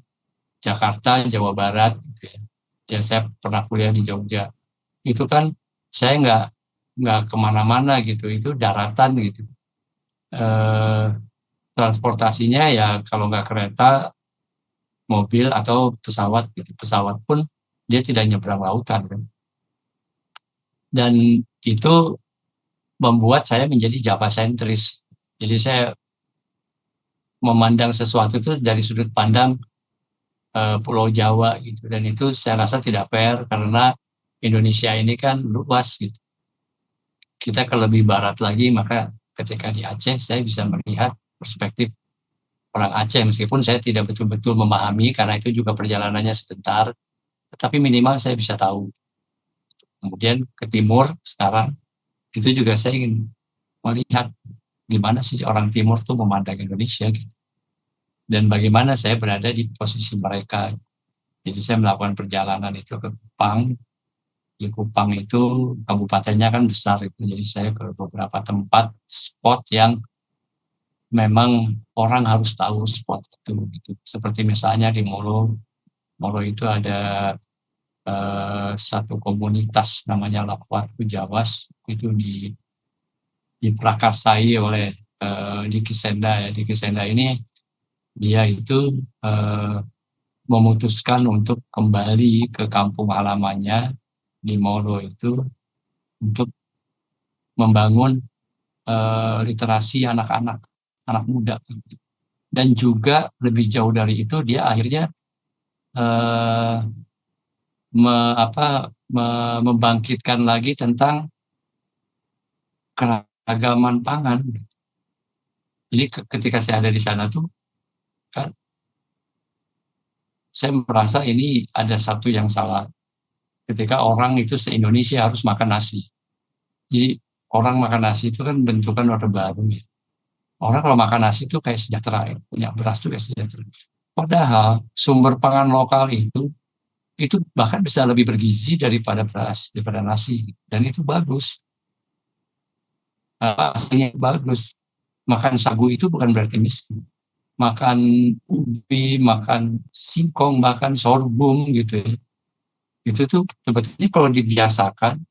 Jakarta, Jawa Barat gitu ya. Ya saya pernah kuliah di Jogja. Itu kan saya nggak kemana-mana gitu. Itu daratan gitu. Eh, transportasinya ya kalau nggak kereta, mobil atau pesawat gitu. Pesawat pun dia tidak nyebrang lautan kan. Dan itu membuat saya menjadi Jawa sentris. Jadi saya memandang sesuatu itu dari sudut pandang Pulau Jawa gitu. Dan itu saya rasa tidak fair karena Indonesia ini kan luas gitu. Kita ke lebih barat lagi, maka ketika di Aceh saya bisa melihat perspektif orang Aceh meskipun saya tidak betul-betul memahami karena itu juga perjalanannya sebentar, tetapi minimal saya bisa tahu. Kemudian ke timur sekarang itu juga saya ingin melihat gimana sih orang timur tuh memandang Indonesia gitu. Dan bagaimana saya berada di posisi mereka. Jadi saya melakukan perjalanan itu ke Kupang. Di Kupang itu kabupatennya kan besar itu. Jadi saya ke beberapa tempat spot yang memang orang harus tahu spot itu gitu. Seperti misalnya di Molo. Molo itu ada satu komunitas namanya Lakwatu Jawas itu diprakarsai oleh Diki Senda ya. Diki Senda ini dia itu memutuskan untuk kembali ke kampung halamannya di Molo itu untuk membangun literasi anak-anak, anak muda. Dan juga lebih jauh dari itu dia akhirnya eh, membangkitkan lagi tentang keragaman pangan. Jadi ketika saya ada di sana tuh kan saya merasa ini ada satu yang salah. Ketika orang itu se-Indonesia harus makan nasi. Jadi orang makan nasi itu kan bentukan Orde Baru ya. Orang kalau makan nasi itu kayak sejahtera, ya. Punya beras itu kayak sejahtera. Padahal sumber pangan lokal itu bahkan bisa lebih bergizi daripada beras, daripada nasi. Dan itu bagus. Hasilnya bagus. Makan sagu itu bukan berarti miskin. Makan ubi, makan singkong, makan sorghum gitu ya. Itu tuh sebetulnya kalau dibiasakan,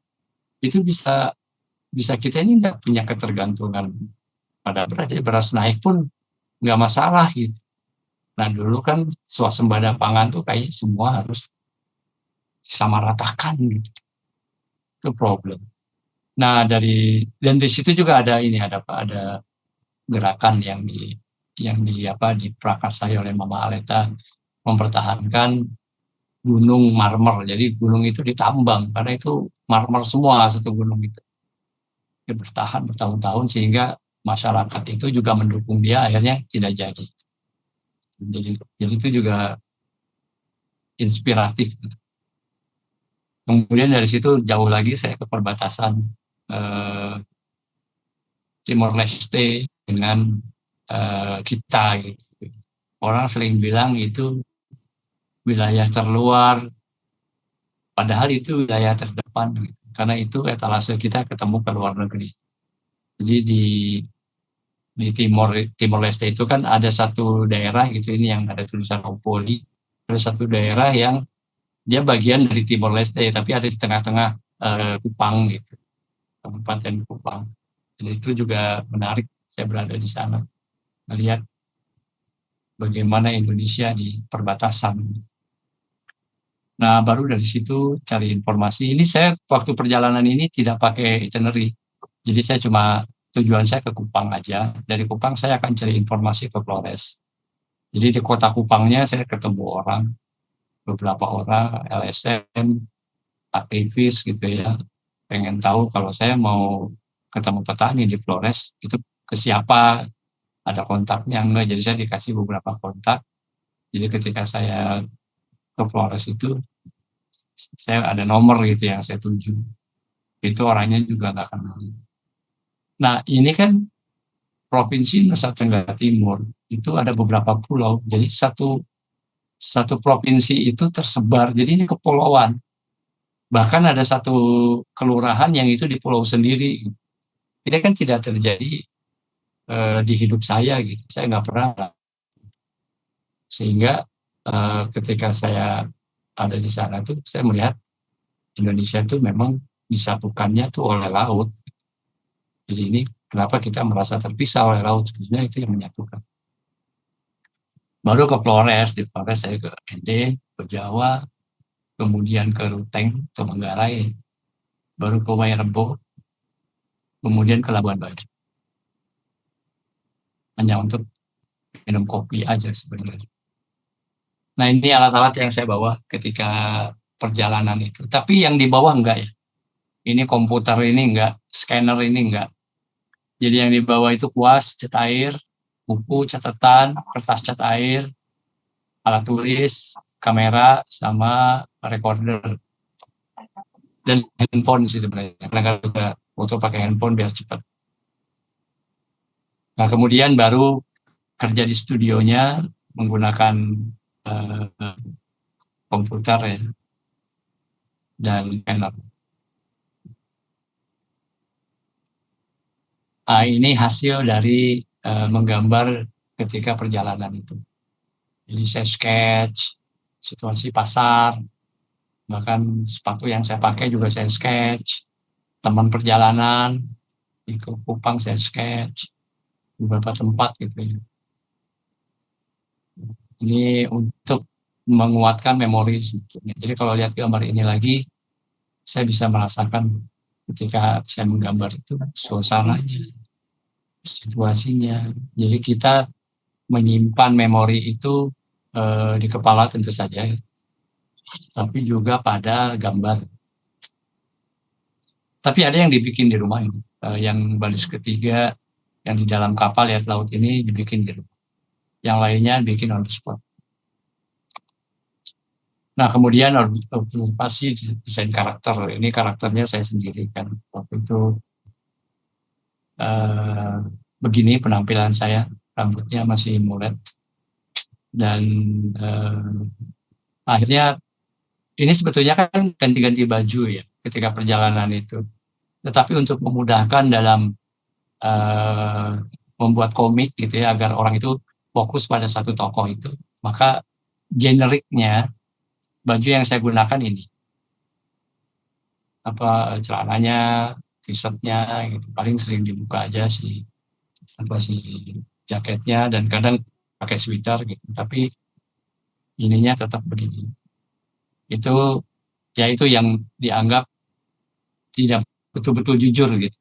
itu bisa bisa kita ini nggak punya ketergantungan pada beras. Jadi beras naik pun nggak masalah gitu. Nah dulu kan swasembada pangan tuh kayaknya semua harus disamaratakan gitu. Itu problem. Nah dan di situ juga ada ini ada gerakan yang di apa diprakarsai oleh Mama Aleta mempertahankan gunung marmer. Jadi gunung itu ditambang karena itu marmer semua satu gunung itu. Dia bertahan bertahun-tahun sehingga masyarakat itu juga mendukung dia akhirnya tidak jadi. Jadi itu juga inspiratif. Kemudian dari situ jauh lagi saya ke perbatasan eh, Timor Leste dengan kita gitu. Orang sering bilang itu wilayah terluar, padahal itu wilayah terdepan gitu. Karena itu etalase kita ketemu ke luar negeri. Jadi di Timor Leste itu kan ada satu daerah gitu, ini yang ada tulisan Opoli, ada satu daerah yang dia bagian dari Timor Leste tapi ada di tengah-tengah Kupang gitu, Kabupaten Kupang. Dan itu juga menarik, saya berada di sana melihat bagaimana Indonesia di perbatasan. Nah, baru dari situ cari informasi. Ini saya waktu perjalanan ini tidak pakai itinerary. Jadi saya cuma tujuan saya ke Kupang aja. Dari Kupang saya akan cari informasi ke Flores. Jadi di kota Kupangnya saya ketemu orang, beberapa orang, LSM, aktivis gitu ya. Pengen tahu kalau saya mau ketemu petani di Flores, itu ke siapa, ada kontaknya enggak. Jadi saya dikasih beberapa kontak. Jadi ketika saya ke Flores itu, saya ada nomor gitu yang saya tuju. Itu orangnya juga nggak kenal. Nah, ini kan Provinsi Nusa Tenggara Timur itu ada beberapa pulau. Jadi satu satu provinsi itu tersebar. Jadi ini kepulauan. Bahkan ada satu kelurahan yang itu di pulau sendiri. Ini kan tidak terjadi di hidup saya gitu. Saya nggak pernah. Sehingga ketika saya ada di sana tuh saya melihat Indonesia itu memang disatukannya tuh oleh laut. Jadi ini kenapa kita merasa terpisah oleh laut, sebenarnya itu yang menyatukan. Baru ke Flores, di Flores saya ke ND, ke Jawa, kemudian ke Ruteng, ke Manggarai, baru ke Wairebo, kemudian ke Labuan Bajo. Hanya untuk minum kopi aja sebenarnya. Nah, ini alat-alat yang saya bawa ketika perjalanan itu. Tapi yang di bawah enggak ya. Ini komputer ini enggak, scanner ini enggak. Jadi yang di bawah itu kuas, cat air, buku, catatan, kertas cat air, alat tulis, kamera, sama recorder. Dan handphone sih sebenarnya. Kadang-kadang juga foto pakai handphone biar cepat. Nah, kemudian baru kerja di studionya menggunakan uh, komputer ya, dan scanner. Ini hasil dari menggambar ketika perjalanan itu. Jadi saya sketch situasi pasar, bahkan sepatu yang saya pakai juga saya sketch, teman perjalanan di Kupang saya sketch, beberapa tempat gitu ya. Ini untuk menguatkan memori sebetulnya. Jadi kalau lihat gambar ini lagi, saya bisa merasakan ketika saya menggambar itu suasananya, situasinya. Jadi kita menyimpan memori itu di kepala tentu saja, tapi juga pada gambar. Tapi ada yang dibikin di rumah ini, yang baris ketiga, yang di dalam kapal lihat laut ini dibikin di rumah. Yang lainnya bikin on the spot. Nah, kemudian observasi desain karakter. Ini karakternya saya sendiri kan. Waktu itu eh, begini penampilan saya, rambutnya masih mulet dan akhirnya ini sebetulnya kan ganti-ganti baju ya ketika perjalanan itu. Tetapi untuk memudahkan dalam eh, membuat komik gitu ya agar orang itu fokus pada satu tokoh itu, maka generiknya baju yang saya gunakan ini apa celananya, t-shirtnya gitu paling sering dibuka aja sih apa sih jaketnya dan kadang pakai sweater gitu tapi ininya tetap begini itu ya itu yang dianggap tidak betul-betul jujur gitu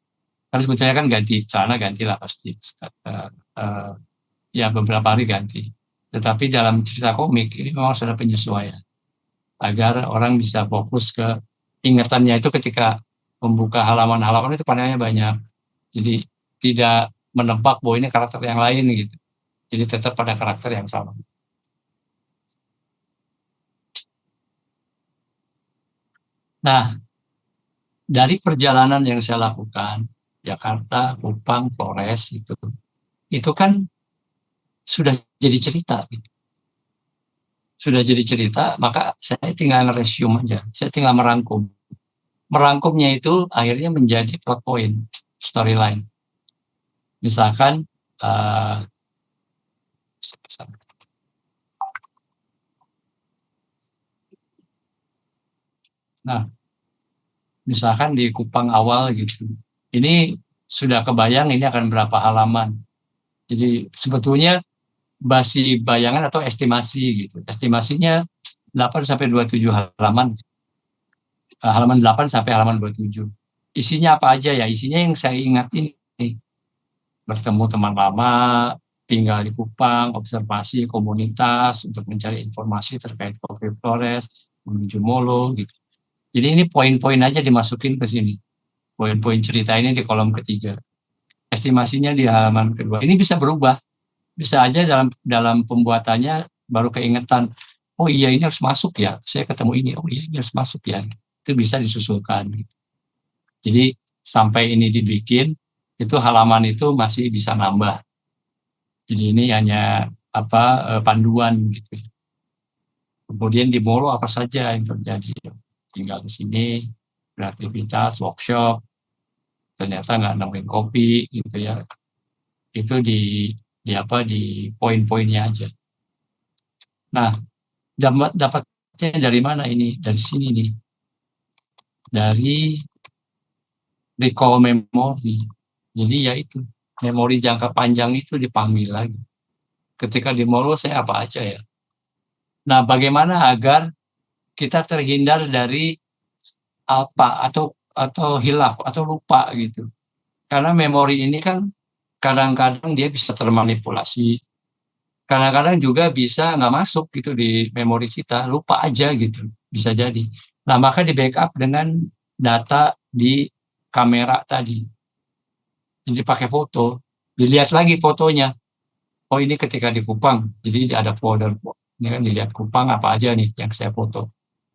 karena sebetulnya kan ganti celana ganti lah pasti uh, ya beberapa hari ganti tetapi dalam cerita komik ini memang sudah penyesuaian agar orang bisa fokus ke ingatannya itu ketika membuka halaman-halaman itu panelnya banyak jadi tidak menebak bahwa ini karakter yang lain gitu jadi tetap pada karakter yang sama. Nah, dari perjalanan yang saya lakukan, Jakarta, Kupang, Flores, itu kan sudah jadi cerita. Gitu. Sudah jadi cerita, maka saya tinggal nge-resume aja. Saya tinggal merangkum. Merangkumnya itu akhirnya menjadi plot point, storyline. Misalkan, uh, nah, misalkan di Kupang awal gitu, ini sudah kebayang ini akan berapa halaman. Jadi sebetulnya basi bayangan atau estimasi gitu. Estimasinya 8 sampai 27 halaman. Halaman 8 sampai halaman 27. Isinya apa aja ya? Isinya yang saya ingat ini, bertemu teman lama, tinggal di Kupang, observasi komunitas untuk mencari informasi terkait Kopi Flores, menuju Molo gitu. Jadi ini poin-poin aja dimasukin ke sini. Poin-poin cerita ini di kolom ketiga. Estimasinya di halaman kedua. Ini bisa berubah. Bisa aja dalam dalam pembuatannya baru keingetan. Oh iya ini harus masuk ya. Saya ketemu ini. Oh iya ini harus masuk ya. Itu bisa disusulkan. Jadi sampai ini dibikin, itu halaman itu masih bisa nambah. Jadi ini hanya panduan gitu. Kemudian di Molo apa saja yang terjadi. Tinggal di sini, beraktivitas, workshop, ternyata nggak nemuin kopi gitu ya. Itu di poin-poinnya aja. Nah, dapatnya dari mana ini? Dari sini nih. Dari recall memory. Jadi ya itu, memori jangka panjang itu dipanggil lagi. Ketika di mall saya apa aja ya. Nah, bagaimana agar kita terhindar dari alpa atau hilaf atau lupa gitu. Karena memori ini kan kadang-kadang dia bisa termanipulasi. Kadang-kadang juga bisa nggak masuk gitu di memori kita, lupa aja gitu, bisa jadi. Nah, maka di backup dengan data di kamera tadi. Jadi pakai foto, dilihat lagi fotonya. Oh ini ketika di Kupang, jadi ada folder. Ini kan dilihat Kupang apa aja nih yang saya foto.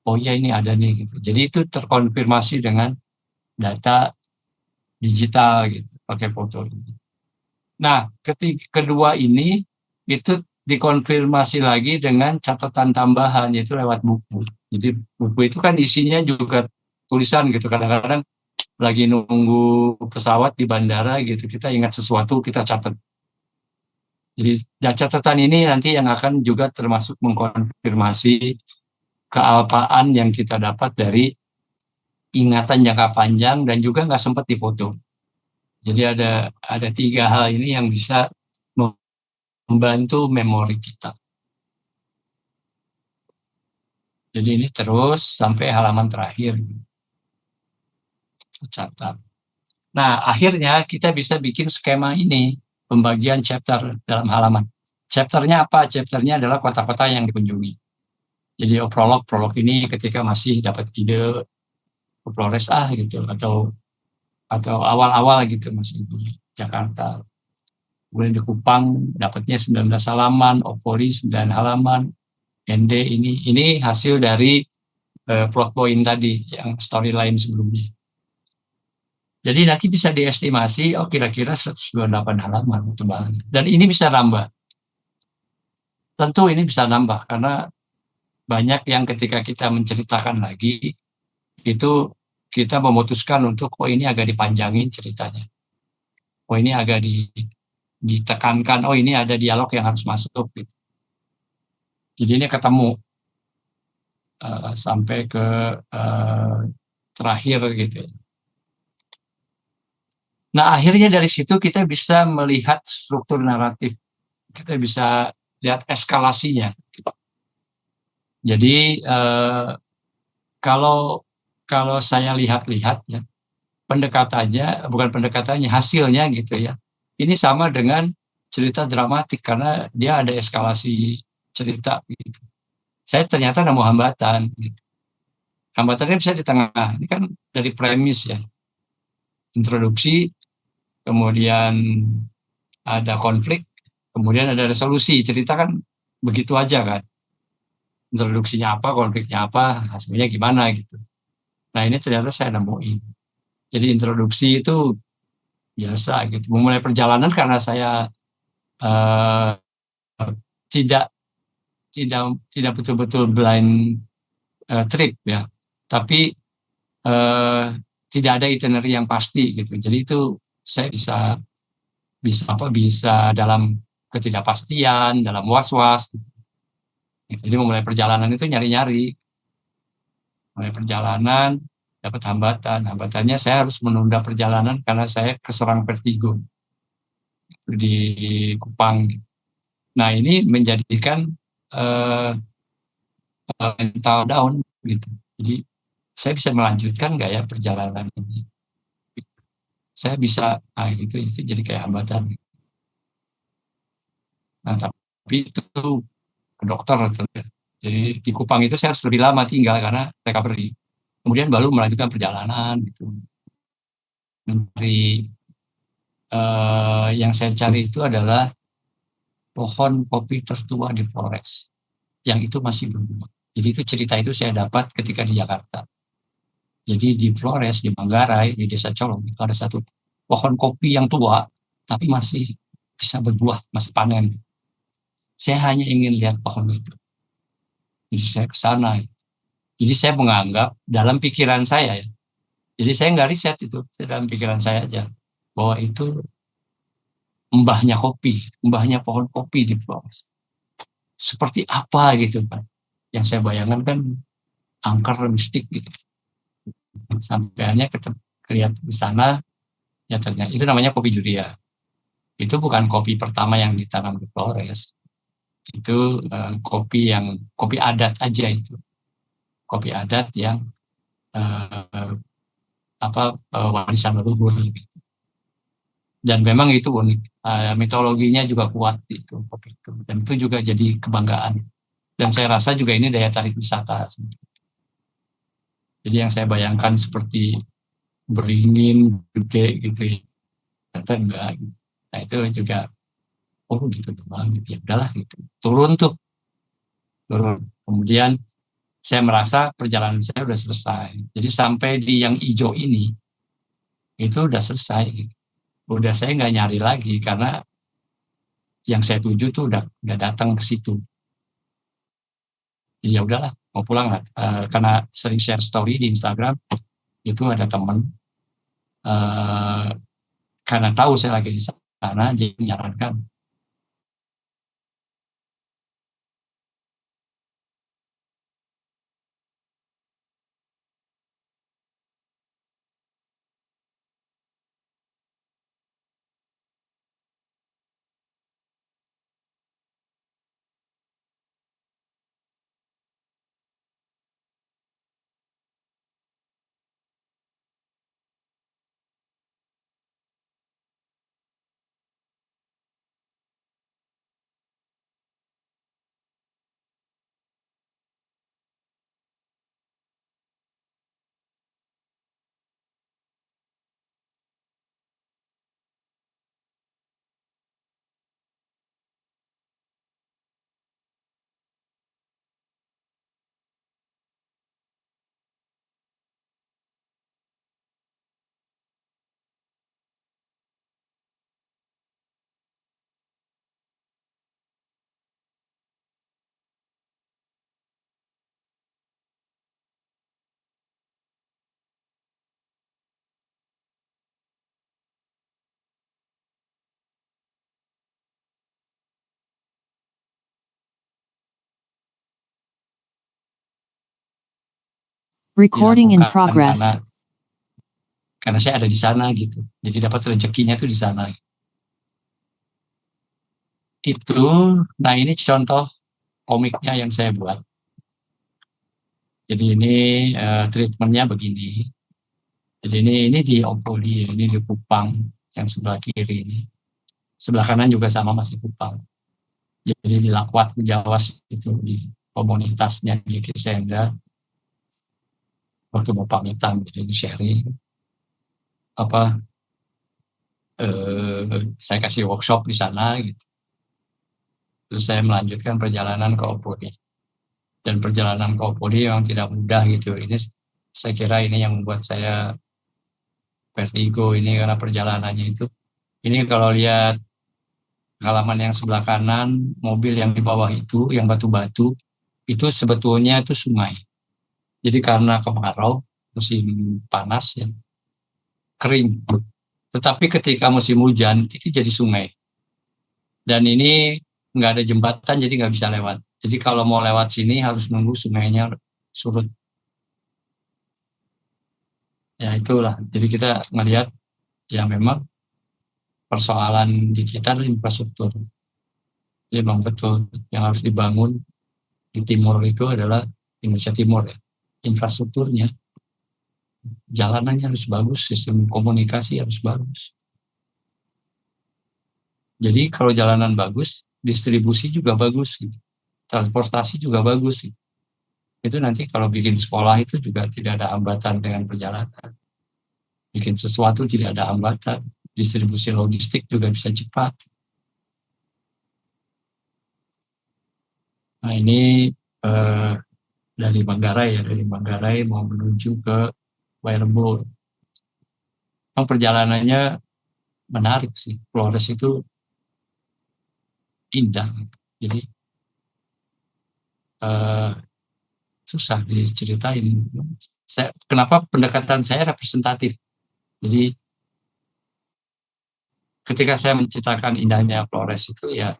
Oh iya ini ada nih gitu. Jadi itu terkonfirmasi dengan data digital gitu, pakai foto. Nah, kedua ini itu dikonfirmasi lagi dengan catatan tambahan yaitu lewat buku. Jadi buku itu kan isinya juga tulisan gitu. Kadang-kadang lagi nunggu pesawat di bandara gitu, kita ingat sesuatu kita catat. Jadi catatan ini nanti yang akan juga termasuk mengkonfirmasi kealpaan yang kita dapat dari ingatan jangka panjang dan juga nggak sempat difoto. Jadi ada tiga hal ini yang bisa membantu memori kita. Jadi ini terus sampai halaman terakhir. Catat. Nah, akhirnya kita bisa bikin skema ini, pembagian chapter dalam halaman. Chapternya apa? Chapternya adalah kota-kota yang dikunjungi. Jadi prolog ini ketika masih dapat ide ke Flores gitu atau awal-awal gitu masih di Jakarta. Kemudian di Kupang dapatnya 19 halaman, Opoli 9 halaman, ND ini hasil dari plot point tadi yang storyline sebelumnya. Jadi nanti bisa diestimasi, oh kira-kira 128 halaman tebalnya. Dan ini bisa nambah. Tentu ini bisa nambah karena banyak yang ketika kita menceritakan lagi, itu kita memutuskan untuk, oh ini agak dipanjangin ceritanya. Oh ini agak ditekankan, oh ini ada dialog yang harus masuk. Gitu. Jadi ini ketemu sampai ke terakhir gitu. Nah akhirnya dari situ kita bisa melihat struktur naratif. Kita bisa lihat eskalasinya. Jadi kalau kalau saya lihat-lihat ya pendekatannya bukan pendekatannya hasilnya gitu ya. Ini sama dengan cerita dramatik karena dia ada eskalasi cerita gitu. Saya ternyata nemu hambatan. Gitu. Hambatannya bisa di tengah. Ini kan dari premis ya. Introduksi, kemudian ada konflik, kemudian ada resolusi. Cerita kan begitu aja kan. Introduksinya apa, konfliknya apa, hasilnya gimana gitu. Nah ini ternyata saya nemuin. Jadi introduksi itu biasa gitu. Memulai perjalanan karena saya eh, tidak tidak tidak betul-betul blind trip ya, tapi eh, tidak ada itinerary yang pasti gitu. Jadi itu saya bisa bisa apa bisa dalam ketidakpastian, dalam was-was. Jadi memulai perjalanan itu nyari-nyari, mulai perjalanan dapat hambatan. Hambatannya saya harus menunda perjalanan karena saya keserang vertigo di Kupang. Nah ini menjadikan eh, mental down gitu. Jadi saya bisa melanjutkan nggak ya perjalanan ini? Saya bisa, nah, itu jadi kayak hambatan. Nah tapi itu ke dokter gitu ya. Jadi di Kupang itu saya harus lebih lama tinggal karena recovery. Kemudian baru melanjutkan perjalanan gitu. Mencari yang saya cari itu adalah pohon kopi tertua di Flores yang itu masih berbuah. Jadi itu cerita itu saya dapat ketika di Jakarta. Jadi di Flores, di Manggarai, di Desa Colong itu ada satu pohon kopi yang tua tapi masih bisa berbuah, masih panen. Saya hanya ingin lihat pohon itu. Jadi saya ke sana. Jadi saya menganggap dalam pikiran saya ya. Jadi saya nggak riset itu, dalam pikiran saya aja bahwa itu mbahnya kopi, mbahnya pohon kopi di Flores. Seperti apa gitu kan? Yang saya bayangkan kan angker mistik gitu. Sampai akhirnya kelihatan di sana, ya ternyata itu namanya kopi Juria. Itu bukan kopi pertama yang ditanam di Flores. Itu kopi adat aja itu. Kopi adat yang eh, warisan leluhur gitu. Dan memang itu unik. Mitologinya juga kuat itu kopi itu. Dan itu juga jadi kebanggaan. Dan saya rasa juga ini daya tarik wisata. Jadi yang saya bayangkan seperti beringin gede gitu ya, ternyata enggak. Nah itu juga oh gitu doang gitu ya udahlah gitu. Turun. Kemudian saya merasa perjalanan saya udah selesai. Jadi sampai di yang hijau ini itu udah selesai. Gitu. Udah saya nggak nyari lagi karena yang saya tuju tuh udah datang ke situ. Jadi ya udahlah mau pulang lah. Karena sering share story di Instagram itu ada teman eh, karena tahu saya lagi di sana dia menyarankan. Recording in Dilakukan progress. karena saya ada di sana gitu. Jadi dapat rezekinya itu di sana. Itu, nah ini contoh komiknya yang saya buat. Jadi ini treatmentnya begini. Jadi ini di Opoli, ini di Kupang yang sebelah kiri ini. Sebelah kanan juga sama masih Kupang. Jadi di Lakwat Jawas itu di komunitasnya di Kisenda. Waktu mau pamitan, jadi di sharing apa saya kasih workshop di sana gitu. Terus saya melanjutkan perjalanan ke Opoli. Dan perjalanan ke Opoli memang tidak mudah gitu. Ini Saya kira ini yang membuat saya vertigo ini karena perjalanannya itu. Ini kalau lihat halaman yang sebelah kanan, mobil yang di bawah itu, yang batu-batu, itu sebetulnya itu sungai. Jadi karena kemarau, musim panas ya, kering. Tetapi ketika musim hujan, itu jadi sungai. Dan ini nggak ada jembatan, jadi nggak bisa lewat. Jadi kalau mau lewat sini harus nunggu sungainya surut. Ya itulah. Jadi kita melihat ya memang persoalan di kita adalah infrastruktur. Jadi memang betul yang harus dibangun di timur itu adalah Indonesia Timur ya. Infrastrukturnya, jalanannya harus bagus, sistem komunikasi harus bagus. Jadi kalau jalanan bagus, distribusi juga bagus, gitu. Transportasi juga bagus. Gitu. Itu nanti kalau bikin sekolah itu juga tidak ada hambatan dengan perjalanan. Bikin sesuatu tidak ada hambatan. Distribusi logistik juga bisa cepat. Nah ini eh, dari Manggarai ya, dari Manggarai mau menuju ke Wairebo. Perjalanannya menarik sih. Flores itu indah. Gitu. Jadi eh, susah diceritain. Kenapa pendekatan saya representatif? Jadi ketika saya menceritakan indahnya Flores itu ya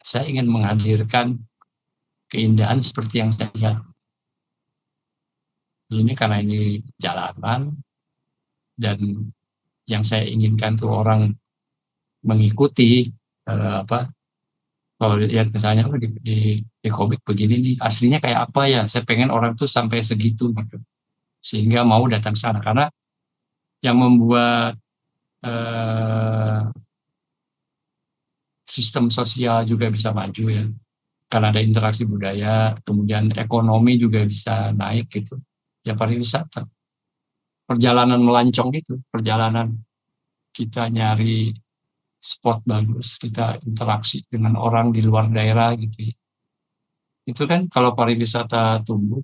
saya ingin menghadirkan keindahan seperti yang saya lihat. Ini karena ini jalanan dan yang saya inginkan tuh orang mengikuti apa kalau lihat misalnya di komik begini nih aslinya kayak apa ya saya pengen orang tuh sampai segitu gitu sehingga mau datang sana karena yang membuat eh, sistem sosial juga bisa maju ya karena ada interaksi budaya kemudian ekonomi juga bisa naik gitu ya pariwisata perjalanan melancong itu perjalanan kita nyari spot bagus kita interaksi dengan orang di luar daerah gitu ya. Itu kan kalau pariwisata tumbuh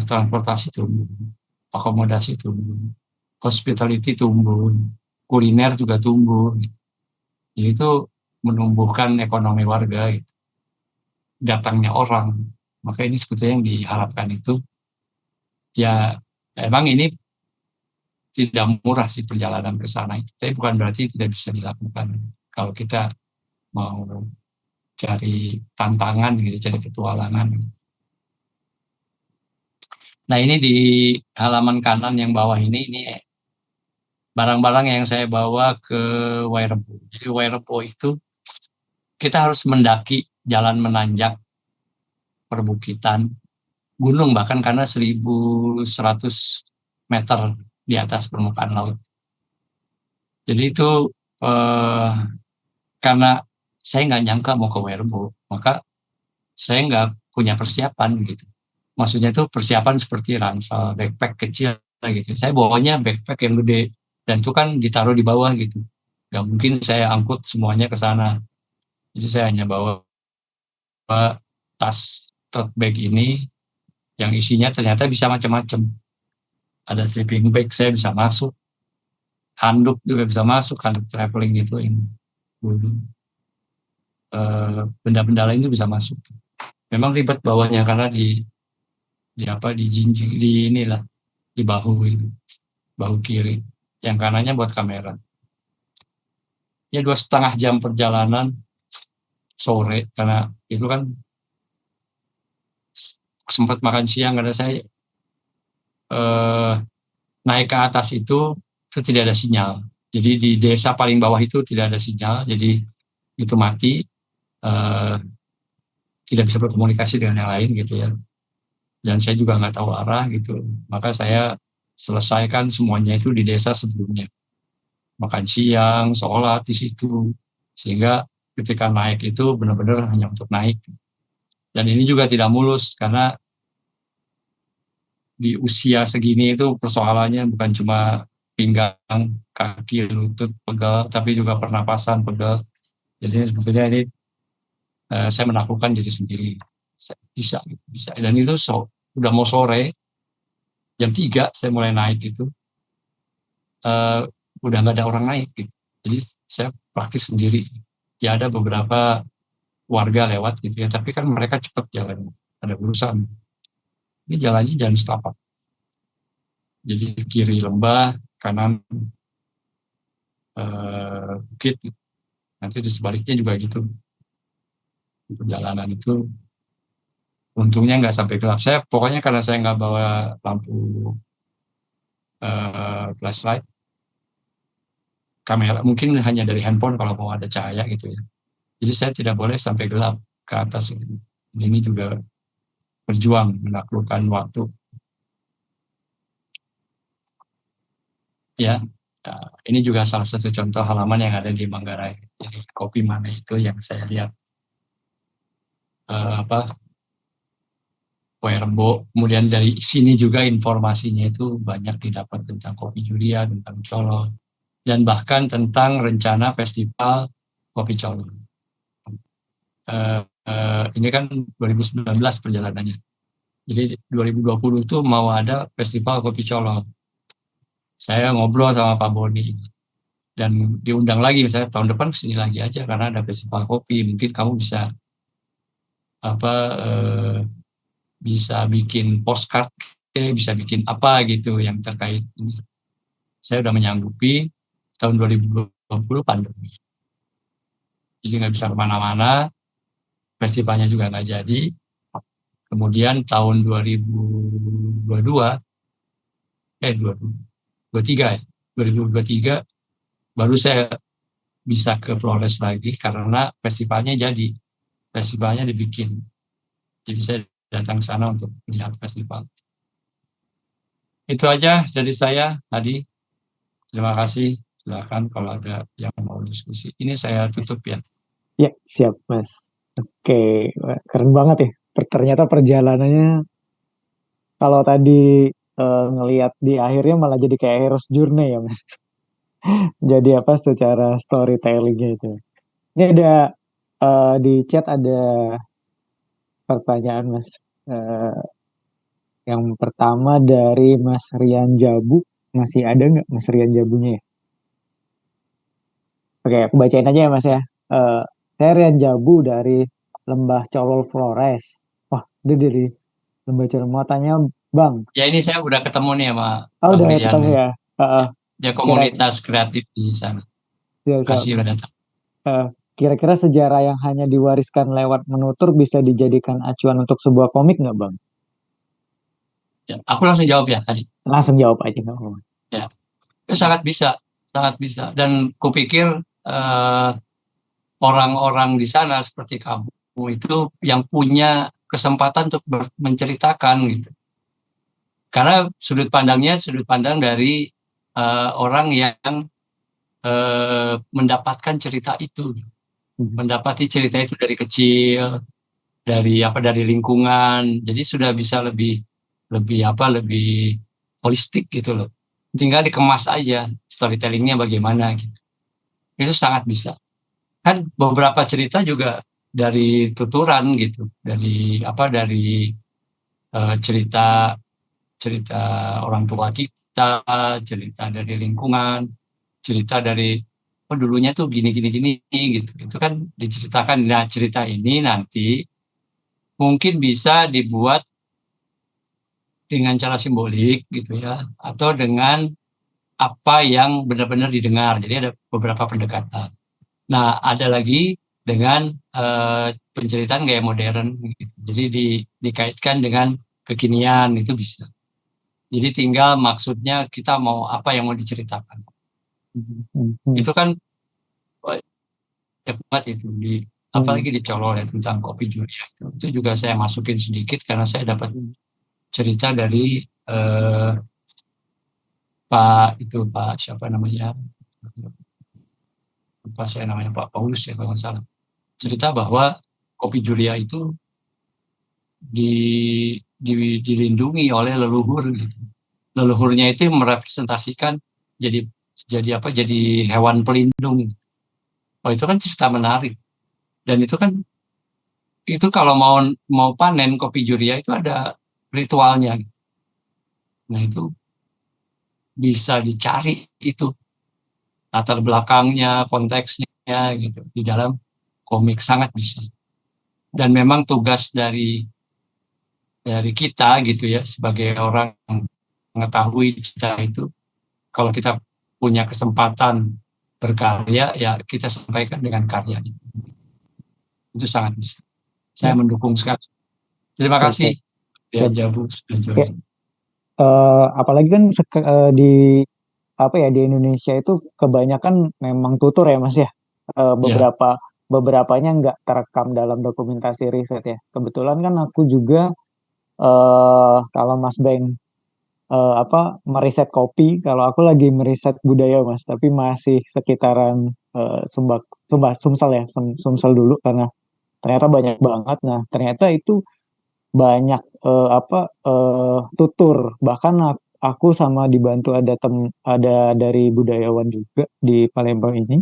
transportasi tumbuh akomodasi tumbuh hospitality tumbuh kuliner juga tumbuh jadi itu menumbuhkan ekonomi warga gitu. Datangnya orang maka ini sebetulnya yang diharapkan itu ya emang ini tidak murah sih perjalanan ke sana itu tapi bukan berarti tidak bisa dilakukan kalau kita mau cari tantangan gitu cari petualangan. Nah ini di halaman kanan yang bawah ini barang-barang yang saya bawa ke Wairebo. Jadi Wairebo itu kita harus mendaki jalan menanjak perbukitan gunung bahkan karena 1.100 meter di atas permukaan laut. Jadi itu eh, karena saya nggak nyangka mau ke Wairebo, maka saya nggak punya persiapan gitu. Maksudnya itu persiapan seperti ransel, backpack kecil gitu. Saya bawanya backpack yang gede dan itu kan ditaruh di bawah gitu. Gak mungkin saya angkut semuanya ke sana. Jadi saya hanya bawa tas tote bag ini yang isinya ternyata bisa macam-macam. Ada sleeping bag saya bisa masuk, handuk juga bisa masuk, handuk traveling itu yang benda-benda lain itu bisa masuk. Memang ribet bawahnya karena di apa di jinjing di inilah di bahu itu bahu kiri yang kanannya buat kamera ya 2,5 jam perjalanan sore karena itu kan sempat makan siang karena saya eh, naik ke atas itu tidak ada sinyal jadi di desa paling bawah itu tidak ada sinyal jadi itu mati eh, tidak bisa berkomunikasi dengan yang lain gitu ya dan saya juga nggak tahu arah gitu maka saya selesaikan semuanya itu di desa sebelumnya makan siang, sholat di situ. Sehingga ketika naik itu benar-benar hanya untuk naik. Dan ini juga tidak mulus karena di usia segini itu persoalannya bukan cuma pinggang, kaki, lutut pegal, tapi juga pernapasan pegal. Jadi sebetulnya ini saya menaklukkan diri sendiri. Bisa, bisa. Dan itu udah mau sore, jam 3 saya mulai naik itu, udah nggak ada orang naik gitu. Jadi saya praktis sendiri. Ya ada beberapa warga lewat gitu ya, tapi kan mereka cepet jalan, ada urusan. Ini jalannya jalan setapak. Jadi kiri lembah, kanan bukit. Nanti di sebaliknya juga gitu. Perjalanan itu untungnya nggak sampai gelap. Saya pokoknya karena saya nggak bawa lampu flashlight, kamera mungkin hanya dari handphone kalau mau ada cahaya gitu ya. Jadi saya tidak boleh sampai gelap ke atas. Ini juga berjuang menaklukkan waktu ya. Nah, ini juga salah satu contoh halaman yang ada di Manggarai. Jadi kopi mana itu yang saya lihat apa Kue Rebo. Kemudian dari sini juga informasinya itu banyak didapat tentang kopi Julia, tentang Colo, dan bahkan tentang rencana festival kopi Colo. Ini kan 2019 perjalanannya. Jadi 2020 itu mau ada festival kopi Colo. Saya ngobrol sama Pak Boni dan diundang lagi misalnya tahun depan kesini lagi aja karena ada festival kopi. Mungkin kamu bisa apa bisa bikin postcard, bisa bikin apa gitu yang terkait ini. Saya udah menyanggupi tahun 2020 pandemi. Jadi nggak bisa kemana-mana, festivalnya juga nggak jadi. Kemudian tahun 2022, 2023 ya, 2023 baru saya bisa ke Flores lagi karena festivalnya jadi, festivalnya dibikin. Jadi saya datang ke sana untuk melihat festival. Itu aja dari saya tadi. Terima kasih. Silakan kalau ada yang mau diskusi. Ini saya tutup ya. Ya, siap, Mas. Oke, wah, keren banget ya. Ternyata perjalanannya kalau tadi ngelihat di akhirnya malah jadi kayak hero's journey ya, Mas. Jadi apa secara storytellingnya itu. Ini ada di chat ada pertanyaan, Mas. Eh, yang pertama dari Mas Rian Jabu. Masih ada nggak Mas Rian Jabunya ya? Oke, aku bacain aja ya, Mas ya. Eh, saya Rian Jabu dari Lembah Colol Flores. Wah, dia dari Lembah Colol. Mau tanya, Bang. Ya ini saya udah ketemu nih sama Oh, Bang udah Rian ketemu nih. ya. Ya, Heeh. dia Kira, komunitas kreatif di sana. ya, so, Kasih udah datang. kira-kira sejarah yang hanya diwariskan lewat menutur bisa dijadikan acuan untuk sebuah komik nggak, Bang? Ya, aku langsung jawab ya tadi. Langsung jawab aja nggak apa-apa. Ya, itu sangat bisa, sangat bisa. Dan kupikir eh, orang-orang di sana seperti kamu itu yang punya kesempatan untuk menceritakan gitu. Karena sudut pandangnya sudut pandang dari orang yang mendapatkan cerita itu, Mhm. mendapati cerita itu dari kecil, dari apa dari lingkungan. Jadi sudah bisa lebih lebih apa lebih holistik gitu loh. Tinggal dikemas aja storytellingnya bagaimana gitu. Itu sangat bisa. Kan beberapa cerita juga dari tuturan gitu, dari apa dari cerita cerita orang tua kita, cerita dari lingkungan, cerita dari oh dulunya tuh gini gini gini gitu. Itu kan diceritakan. Nah, cerita ini nanti mungkin bisa dibuat dengan cara simbolik gitu ya, atau dengan apa yang benar-benar didengar. Jadi ada beberapa pendekatan. Nah, ada lagi dengan penceritaan gaya modern gitu. Jadi dikaitkan dengan kekinian itu bisa. Jadi tinggal maksudnya kita mau apa yang mau diceritakan. Mhm. Itu kan hebat itu Mhm. apalagi dicolol ya tentang kopi Julia itu juga saya masukin sedikit karena saya dapat cerita dari Pak siapa namanya lupa saya namanya Pak Paulus ya kalau nggak salah cerita bahwa kopi Julia itu di, dilindungi oleh leluhur gitu. Leluhurnya itu merepresentasikan jadi apa jadi hewan pelindung. Oh itu kan cerita menarik dan itu kan itu kalau mau mau panen kopi Julia itu ada ritualnya. Nah itu bisa dicari itu latar belakangnya, konteksnya gitu di dalam komik sangat bisa. Dan memang tugas dari kita gitu ya sebagai orang yang mengetahui cerita itu, kalau kita punya kesempatan berkarya ya kita sampaikan dengan karya itu sangat bisa. Saya Ya, mendukung sekali. Terima siap, siap, kasih ya siap. Jabu sudah Ya, join. apalagi kan di apa ya, di Indonesia itu kebanyakan memang tutur ya Mas ya. Ya, Beberapanya nggak terekam dalam dokumentasi riset ya. Kebetulan kan aku juga kalau Mas Beng meriset kopi, kalau aku lagi meriset budaya Mas, tapi masih sekitaran Sumsel ya, Sumsel dulu karena ternyata banyak banget. Nah, ternyata itu banyak tutur. Bahkan aku sama dibantu ada dari budayawan juga di Palembang ini,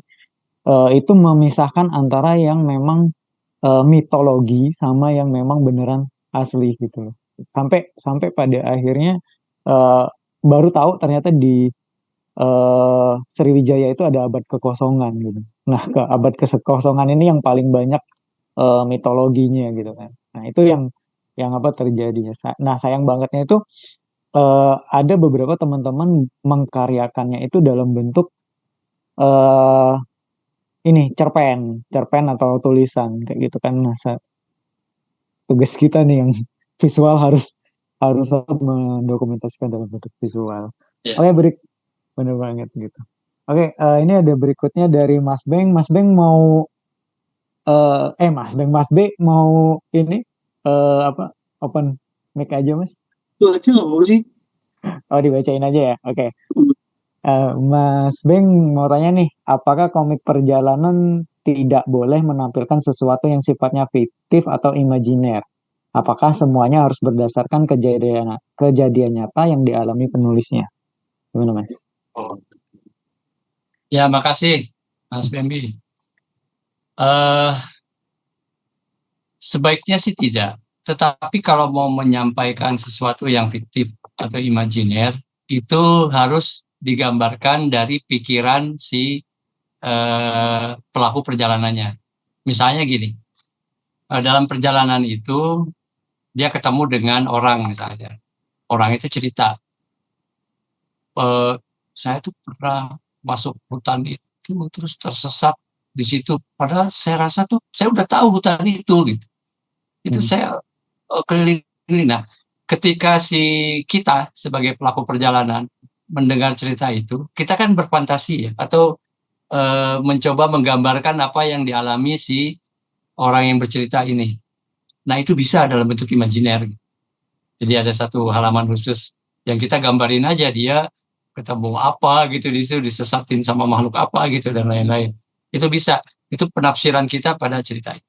itu memisahkan antara yang memang mitologi sama yang memang beneran asli gitu loh. Sampai sampai pada akhirnya eh, baru tahu ternyata di Sriwijaya itu ada abad kekosongan gitu. Nah, ke abad kekosongan ini yang paling banyak mitologinya gitu kan. Nah, itu yang apa terjadi. Nah, sayang bangetnya itu ada beberapa teman-teman mengkaryakannya itu dalam bentuk eh ini cerpen atau tulisan kayak gitu kan. Nah, tugas kita nih yang visual harus harus mendokumentasikan dalam bentuk visual. ya. Oke, bener banget gitu. Oke, ini ada berikutnya dari Mas Beng. Mas B mau ini apa open mic aja Mas? Itu aja nggak mau sih. Oh, dibacain aja ya. Oke. Mas Beng mau tanya nih, apakah komik perjalanan tidak boleh menampilkan sesuatu yang sifatnya fiktif atau imajiner? Apakah semuanya harus berdasarkan kejadian kejadian nyata yang dialami penulisnya? Gimana Mas? Oh. Ya, makasih Mas Bambi. Eh, Sebaiknya sih tidak. Tetapi kalau mau menyampaikan sesuatu yang fiktif atau imajiner, itu harus digambarkan dari pikiran si pelaku perjalanannya. Misalnya gini, dalam perjalanan itu dia ketemu dengan orang misalnya. Orang itu cerita, eh, saya tuh pernah masuk hutan itu terus tersesat di situ. Padahal saya rasa tuh saya udah tahu hutan itu gitu. Itu Hmm. saya keliling. Nah, ketika si kita sebagai pelaku perjalanan mendengar cerita itu, kita kan berfantasi ya, atau mencoba menggambarkan apa yang dialami si orang yang bercerita ini. Nah, itu bisa dalam bentuk imajiner. Jadi ada satu halaman khusus yang kita gambarin aja dia ketemu apa gitu di situ, disesatin sama makhluk apa gitu dan lain-lain. Itu bisa. Itu penafsiran kita pada cerita itu.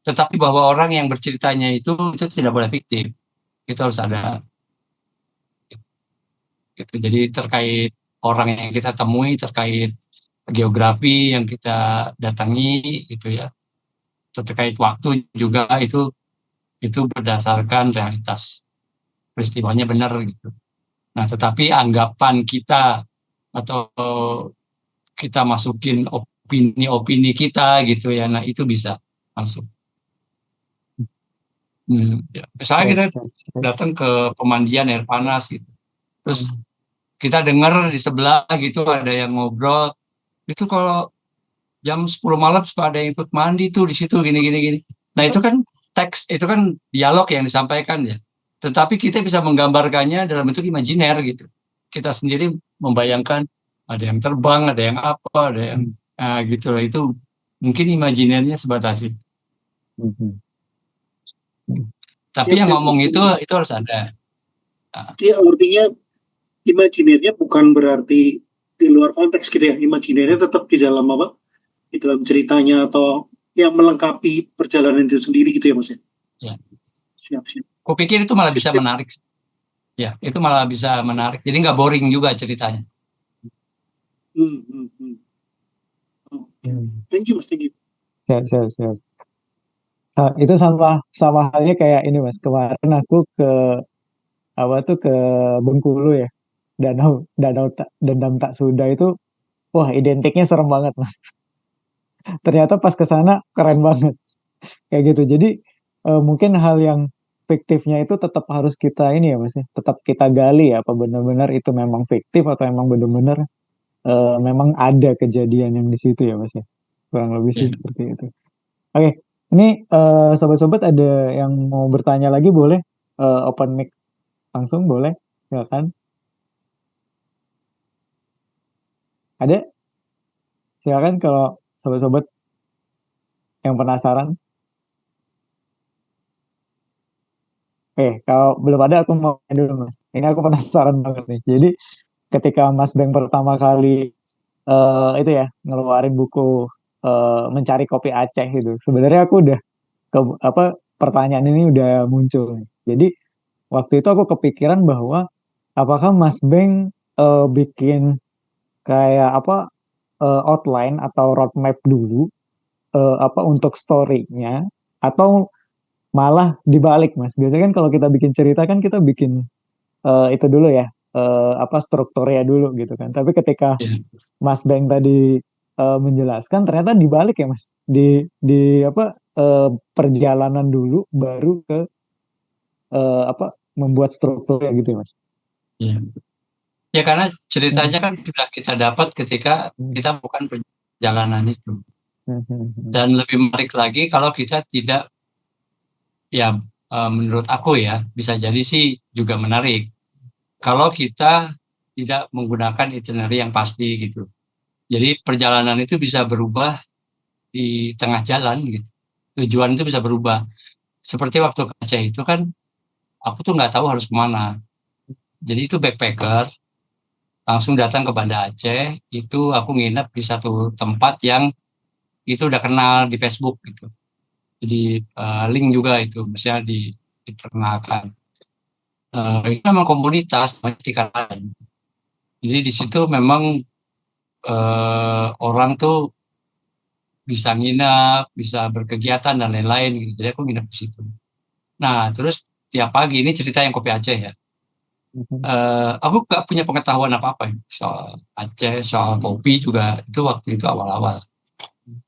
Tetapi bahwa orang yang berceritanya itu tidak boleh fiktif. Itu harus ada gitu. Jadi terkait orang yang kita temui, terkait geografi yang kita datangi gitu ya. Terkait waktu juga itu berdasarkan realitas peristiwanya benar gitu. Nah, tetapi anggapan kita atau kita masukin opini-opini kita gitu ya. Nah, itu bisa masuk. Ya. Misalnya Siap, kita siap, siap. datang ke pemandian air panas gitu. Terus kita dengar di sebelah gitu ada yang ngobrol. Itu kalau jam 10 malam suka ada yang ikut mandi tuh di situ gini gini gini. Nah, itu kan teks, itu kan dialog yang disampaikan ya. Tetapi kita bisa menggambarkannya dalam bentuk imajiner gitu. Kita sendiri membayangkan ada yang terbang, ada yang apa, ada yang gitu lah. Itu mungkin imajinernya sebatas itu. Mhm. Tapi Siap, yang siap. ngomong itu harus ada. Nah, Dia artinya imajinernya bukan berarti di luar konteks gitu ya. Imajinernya tetap di dalam apa? Di dalam ceritanya atau yang melengkapi perjalanan itu sendiri gitu ya Mas ya. ya. Siap, siap. Kupikir itu malah Sip, bisa sip. menarik. Ya, itu malah bisa menarik. Jadi nggak boring juga ceritanya. Hmm, hmm, hmm. Oke. Hmm. Thank you Mas, thank you. Siap, siap, siap. Itu sama sama halnya kayak ini Mas. Kemarin aku ke apa tuh ke Bengkulu ya, Dendam Tak Suda itu, wah identiknya serem banget mas. Ternyata pas ke sana keren banget kayak gitu. Jadi mungkin hal yang fiktifnya itu tetap harus kita ini ya mas, ya, tetap kita gali ya, apa benar-benar itu memang fiktif atau memang benar-benar memang ada kejadian yang di situ ya mas ya. Kurang lebih sih Ya. seperti itu. Oke, ini sobat-sobat ada yang mau bertanya lagi boleh. Open mic langsung boleh, silakan. Ada, silakan kalau sobat-sobat yang penasaran. Kalau belum ada aku mau tanya dulu mas. Ini aku penasaran banget nih. Jadi ketika Mas Beng pertama kali itu ya ngeluarin buku Mencari Kopi Aceh itu, sebenarnya aku udah apa pertanyaan ini udah muncul nih. Jadi waktu itu aku kepikiran bahwa apakah Mas Beng bikin kayak apa outline atau roadmap dulu apa untuk story-nya, atau malah dibalik mas. Biasanya kan kalau kita bikin cerita kan kita bikin itu dulu ya, apa strukturnya dulu gitu kan. Tapi ketika Ya. Mas Beng tadi menjelaskan ternyata dibalik ya mas. Di apa perjalanan dulu baru ke apa membuat strukturnya gitu ya mas. Ya. Ya karena Hmm, ceritanya kan sudah kita dapat ketika hmm, kita bukan perjalanan itu. hmm. Dan lebih menarik lagi kalau kita tidak, ya menurut aku ya, bisa jadi sih juga menarik. Kalau kita tidak menggunakan itinerary yang pasti gitu. Jadi perjalanan itu bisa berubah di tengah jalan gitu. Tujuan itu bisa berubah. Seperti waktu ke Aceh itu kan, aku tuh nggak tahu harus kemana. Jadi itu backpacker, langsung datang ke Banda Aceh, itu aku nginep di satu tempat yang itu udah kenal di Facebook gitu. Jadi link juga itu, misalnya diperkenalkan. Itu memang komunitas, namanya Cikarang. Jadi di situ memang orang tuh bisa nginap, bisa berkegiatan dan lain-lain gitu. Jadi aku nginap di situ. Nah, terus tiap pagi ini cerita yang Kopi Aceh ya. Aku nggak punya pengetahuan apa-apa ya soal Aceh, soal kopi juga itu waktu itu awal-awal.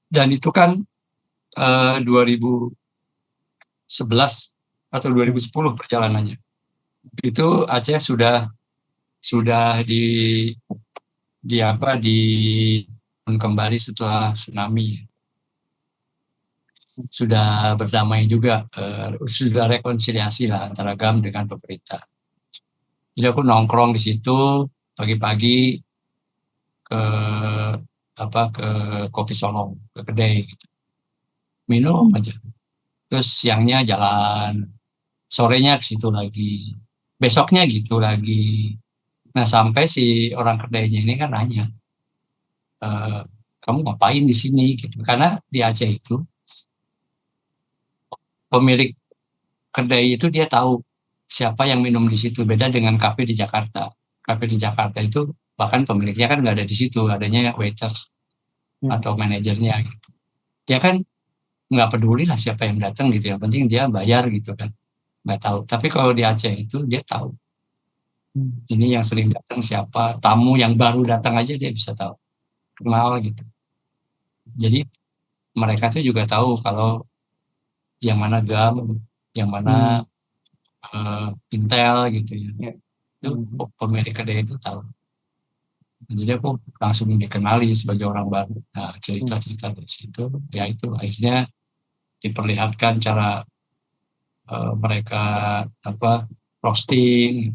Dan itu kan 2011 atau 2010 perjalanannya. Itu Aceh sudah di apa di kembali setelah tsunami, sudah berdamai juga, sudah rekonsiliasi lah antara GAM dengan pemerintah. Jadi aku nongkrong di situ pagi-pagi ke ke kopi Solong, ke kedai gitu. Minum aja. Terus siangnya jalan, sorenya ke situ lagi. Besoknya gitu lagi. Nah, sampai si orang kedainya ini kan nanya, "Eh, kamu ngapain di sini?" gitu. Karena di Aceh itu pemilik kedai itu dia tahu siapa yang minum di situ. Beda dengan kafe di Jakarta. Kafe di Jakarta itu bahkan pemiliknya kan nggak ada di situ, adanya waiters atau manajernya gitu. Dia kan nggak peduli lah siapa yang datang gitu, yang penting dia bayar gitu kan, nggak tahu. Tapi kalau di Aceh itu dia tahu ini yang sering datang siapa, tamu yang baru datang aja dia bisa tahu, kenal gitu. Jadi mereka tuh juga tahu kalau yang mana GAM, yang mana Intel gitu ya. Itu pemilik kedai itu tahu. Jadi aku langsung dikenali sebagai orang baru. Nah, cerita-cerita dari situ, ya itu akhirnya diperlihatkan cara mereka apa roasting.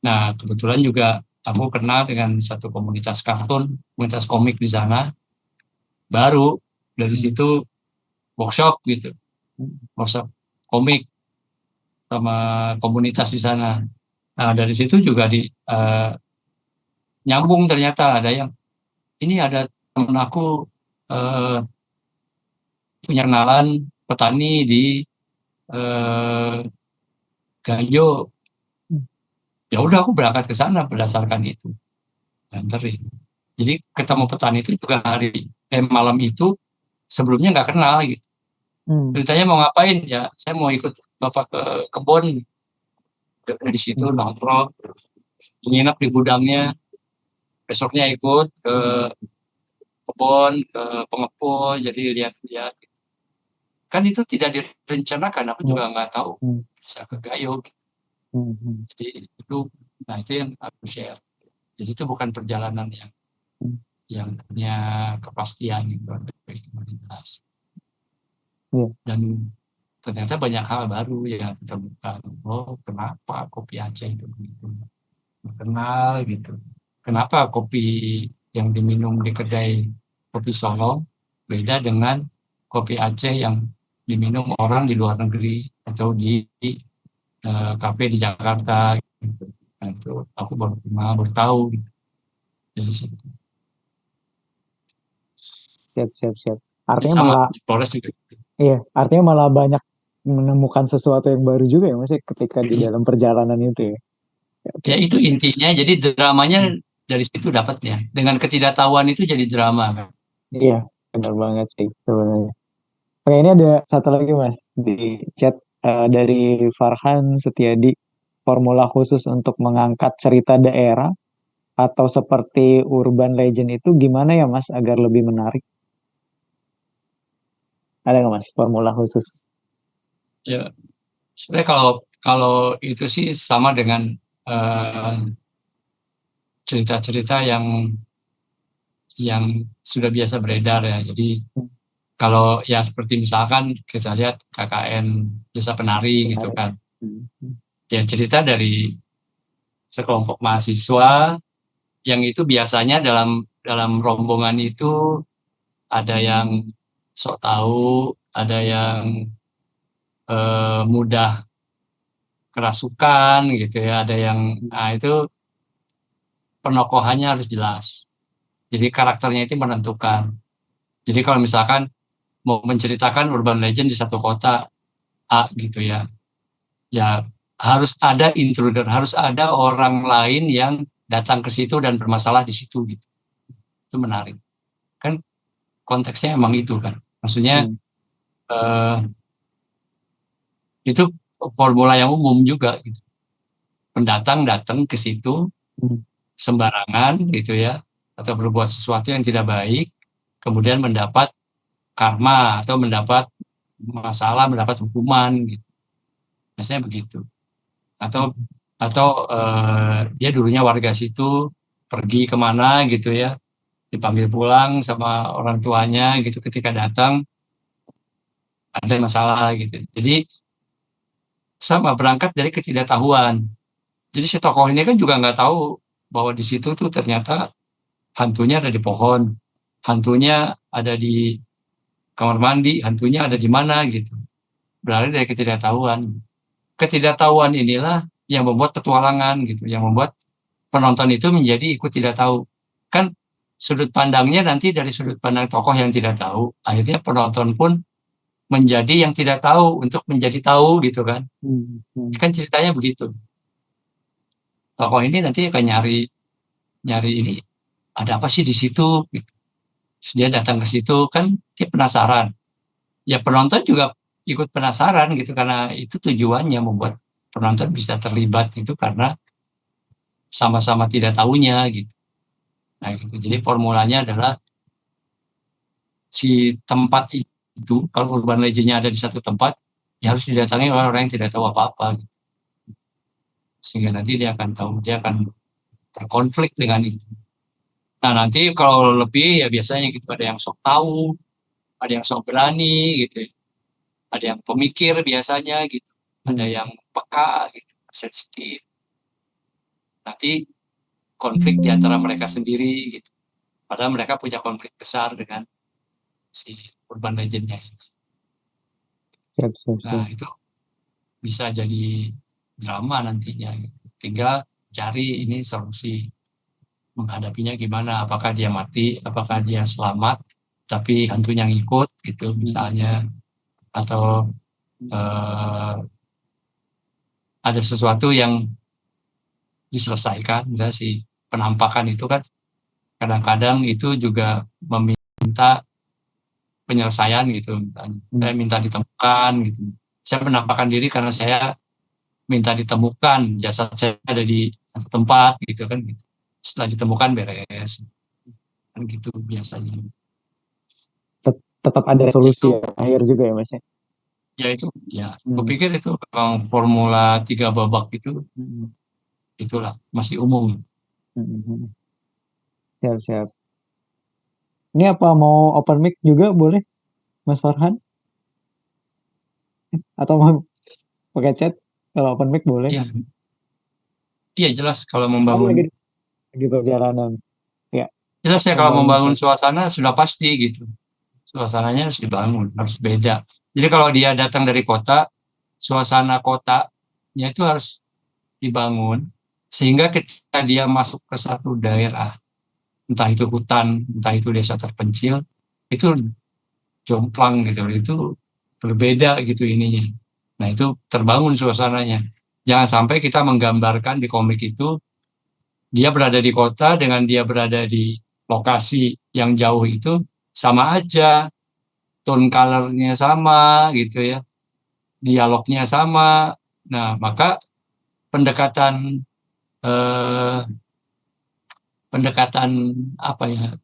Nah, kebetulan juga aku kenal dengan satu komunitas kartun, komunitas komik di sana. Baru dari situ workshop gitu, workshop komik sama komunitas di sana. Nah, dari situ juga nyambung, ternyata ada yang ini ada temen aku eh, punya kenalan petani di eh, Gayo. Ya udah aku berangkat ke sana berdasarkan itu. Nganterin. Jadi ketemu petani itu juga malam itu sebelumnya nggak kenal gitu. Ceritanya mau ngapain ya? Saya mau ikut bapak ke kebun. Dari situ nongkrong, nginep di gudangnya, besoknya ikut ke kebun, ke pengepul, jadi lihat-lihat. Kan itu tidak direncanakan, aku juga nggak tahu bisa ke Gayo. Jadi itu, nah itu yang aku share. Jadi itu bukan perjalanan yang punya kepastian gitu, dari komunitas. Dan ternyata banyak hal baru yang ditemukan. Oh, kenapa kopi Aceh itu begitu terkenal gitu? Kenapa kopi yang diminum di kedai kopi Solo beda dengan kopi Aceh yang diminum orang di luar negeri atau di kafe di Jakarta gitu. Nah, itu aku baru tahu gitu, dari situ. Siap. Ya, Artinya sama malah di Polres juga. iya, artinya malah banyak menemukan sesuatu yang baru juga ya Mas ya, ketika di dalam perjalanan itu ya. Oke. Ya itu intinya. Jadi dramanya dari situ dapatnya. Dengan ketidaktahuan itu jadi drama kan. Iya, benar banget sih sebenarnya. Oke, ini ada satu lagi Mas di chat dari Farhan Setiadi. Formula khusus untuk mengangkat cerita daerah atau seperti urban legend itu gimana ya Mas agar lebih menarik? Ada nggak Mas formula khusus? Ya, sebenarnya kalau kalau itu sih sama dengan eh, cerita-cerita yang sudah biasa beredar ya. Jadi kalau ya seperti misalkan kita lihat KKN Desa Penari gitu Menarik. kan. Ya cerita dari sekelompok mahasiswa yang itu biasanya dalam dalam rombongan itu ada yang sok tahu, ada yang mudah kerasukan gitu ya, ada yang nah itu penokohannya harus jelas. Jadi karakternya itu menentukan. Jadi kalau misalkan mau menceritakan urban legend di satu kota A gitu ya, ya harus ada intruder, harus ada orang lain yang datang ke situ dan bermasalah di situ gitu. Itu menarik. Kan konteksnya emang itu kan. Maksudnya eh, itu formula yang umum juga gitu. Pendatang datang ke situ sembarangan gitu ya, atau berbuat sesuatu yang tidak baik, kemudian mendapat karma atau mendapat masalah, mendapat hukuman gitu. Biasanya begitu. Atau dia dulunya warga situ, pergi kemana gitu ya, dipanggil pulang sama orang tuanya gitu, ketika datang ada masalah gitu. Jadi sama berangkat dari ketidaktahuan. Jadi si tokoh ini kan juga nggak tahu bahwa di situ tuh ternyata hantunya ada di pohon, hantunya ada di kamar mandi, hantunya ada di mana gitu. Berarti dari ketidaktahuan. Ketidaktahuan inilah yang membuat petualangan gitu, yang membuat penonton itu menjadi ikut tidak tahu. Kan sudut pandangnya nanti dari sudut pandang tokoh yang tidak tahu, akhirnya penonton pun menjadi yang tidak tahu untuk menjadi tahu gitu kan. Kan ceritanya begitu. Tokoh ini nanti akan nyari nyari ini ada apa sih di situ gitu. Terus dia datang ke situ kan dia penasaran. Ya penonton juga ikut penasaran gitu karena itu tujuannya membuat penonton bisa terlibat itu karena sama-sama tidak tahunya gitu. Nah, gitu. Jadi formulanya adalah si tempat itu kalau urban legendnya ada di satu tempat ya harus didatangi oleh orang yang tidak tahu apa-apa gitu. Sehingga nanti dia akan tahu, dia akan berkonflik dengan itu. Nah nanti kalau lebih ya biasanya gitu ada yang sok tahu, ada yang sok berani gitu, ada yang pemikir biasanya gitu, ada yang peka gitu, sensitif. Nanti konflik di antara mereka sendiri gitu. Padahal mereka punya konflik besar dengan si urban legendnya ini. Nah itu bisa jadi drama nantinya gitu. Tinggal cari ini solusi menghadapinya gimana, apakah dia mati, apakah dia selamat tapi hantunya ngikut gitu misalnya, atau ada sesuatu yang diselesaikan. Misalnya si penampakan itu kan kadang-kadang itu juga meminta penyelesaian gitu. Saya minta ditemukan gitu, saya menampakkan diri karena saya minta ditemukan jasad saya ada di satu tempat gitu kan. Setelah ditemukan beres kan gitu biasanya. Tetap ada resolusi Itu akhir juga ya Mas ya. ya itu ya, Hmm. kupikir itu memang formula 3 babak itu itulah masih umum. Hmm. Siap-siap. Ini apa mau open mic juga boleh Mas Farhan? Atau mau pakai chat? Kalau open mic boleh. Iya, iya jelas kalau Kamu membangun lagi perjalanan. Ya, jelas ya kalau membangun membangun suatu. suasana sudah pasti gitu. Suasananya harus dibangun, harus beda. Jadi kalau dia datang dari kota, suasana kotanya itu harus dibangun sehingga ketika dia masuk ke satu daerah, entah itu hutan, entah itu desa terpencil, itu jomplang gitu, itu berbeda gitu ininya. Nah itu terbangun suasananya. Jangan sampai kita menggambarkan di komik itu dia berada di kota dengan dia berada di lokasi yang jauh itu sama aja, tone color-nya sama gitu ya, dialognya sama. Nah maka pendekatan eh, pendekatan apa ya,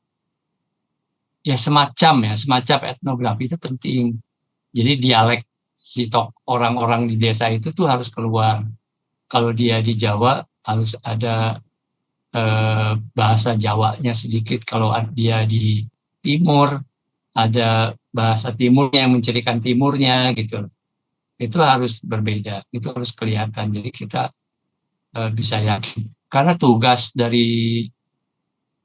ya semacam etnografi itu penting. Jadi dialek si orang-orang di desa itu tuh harus keluar. Kalau dia di Jawa harus ada bahasa Jawanya sedikit. Kalau dia di Timur ada bahasa Timurnya yang mencirikan Timurnya gitu. Itu harus berbeda, itu harus kelihatan. Jadi kita bisa yakin. Karena tugas dari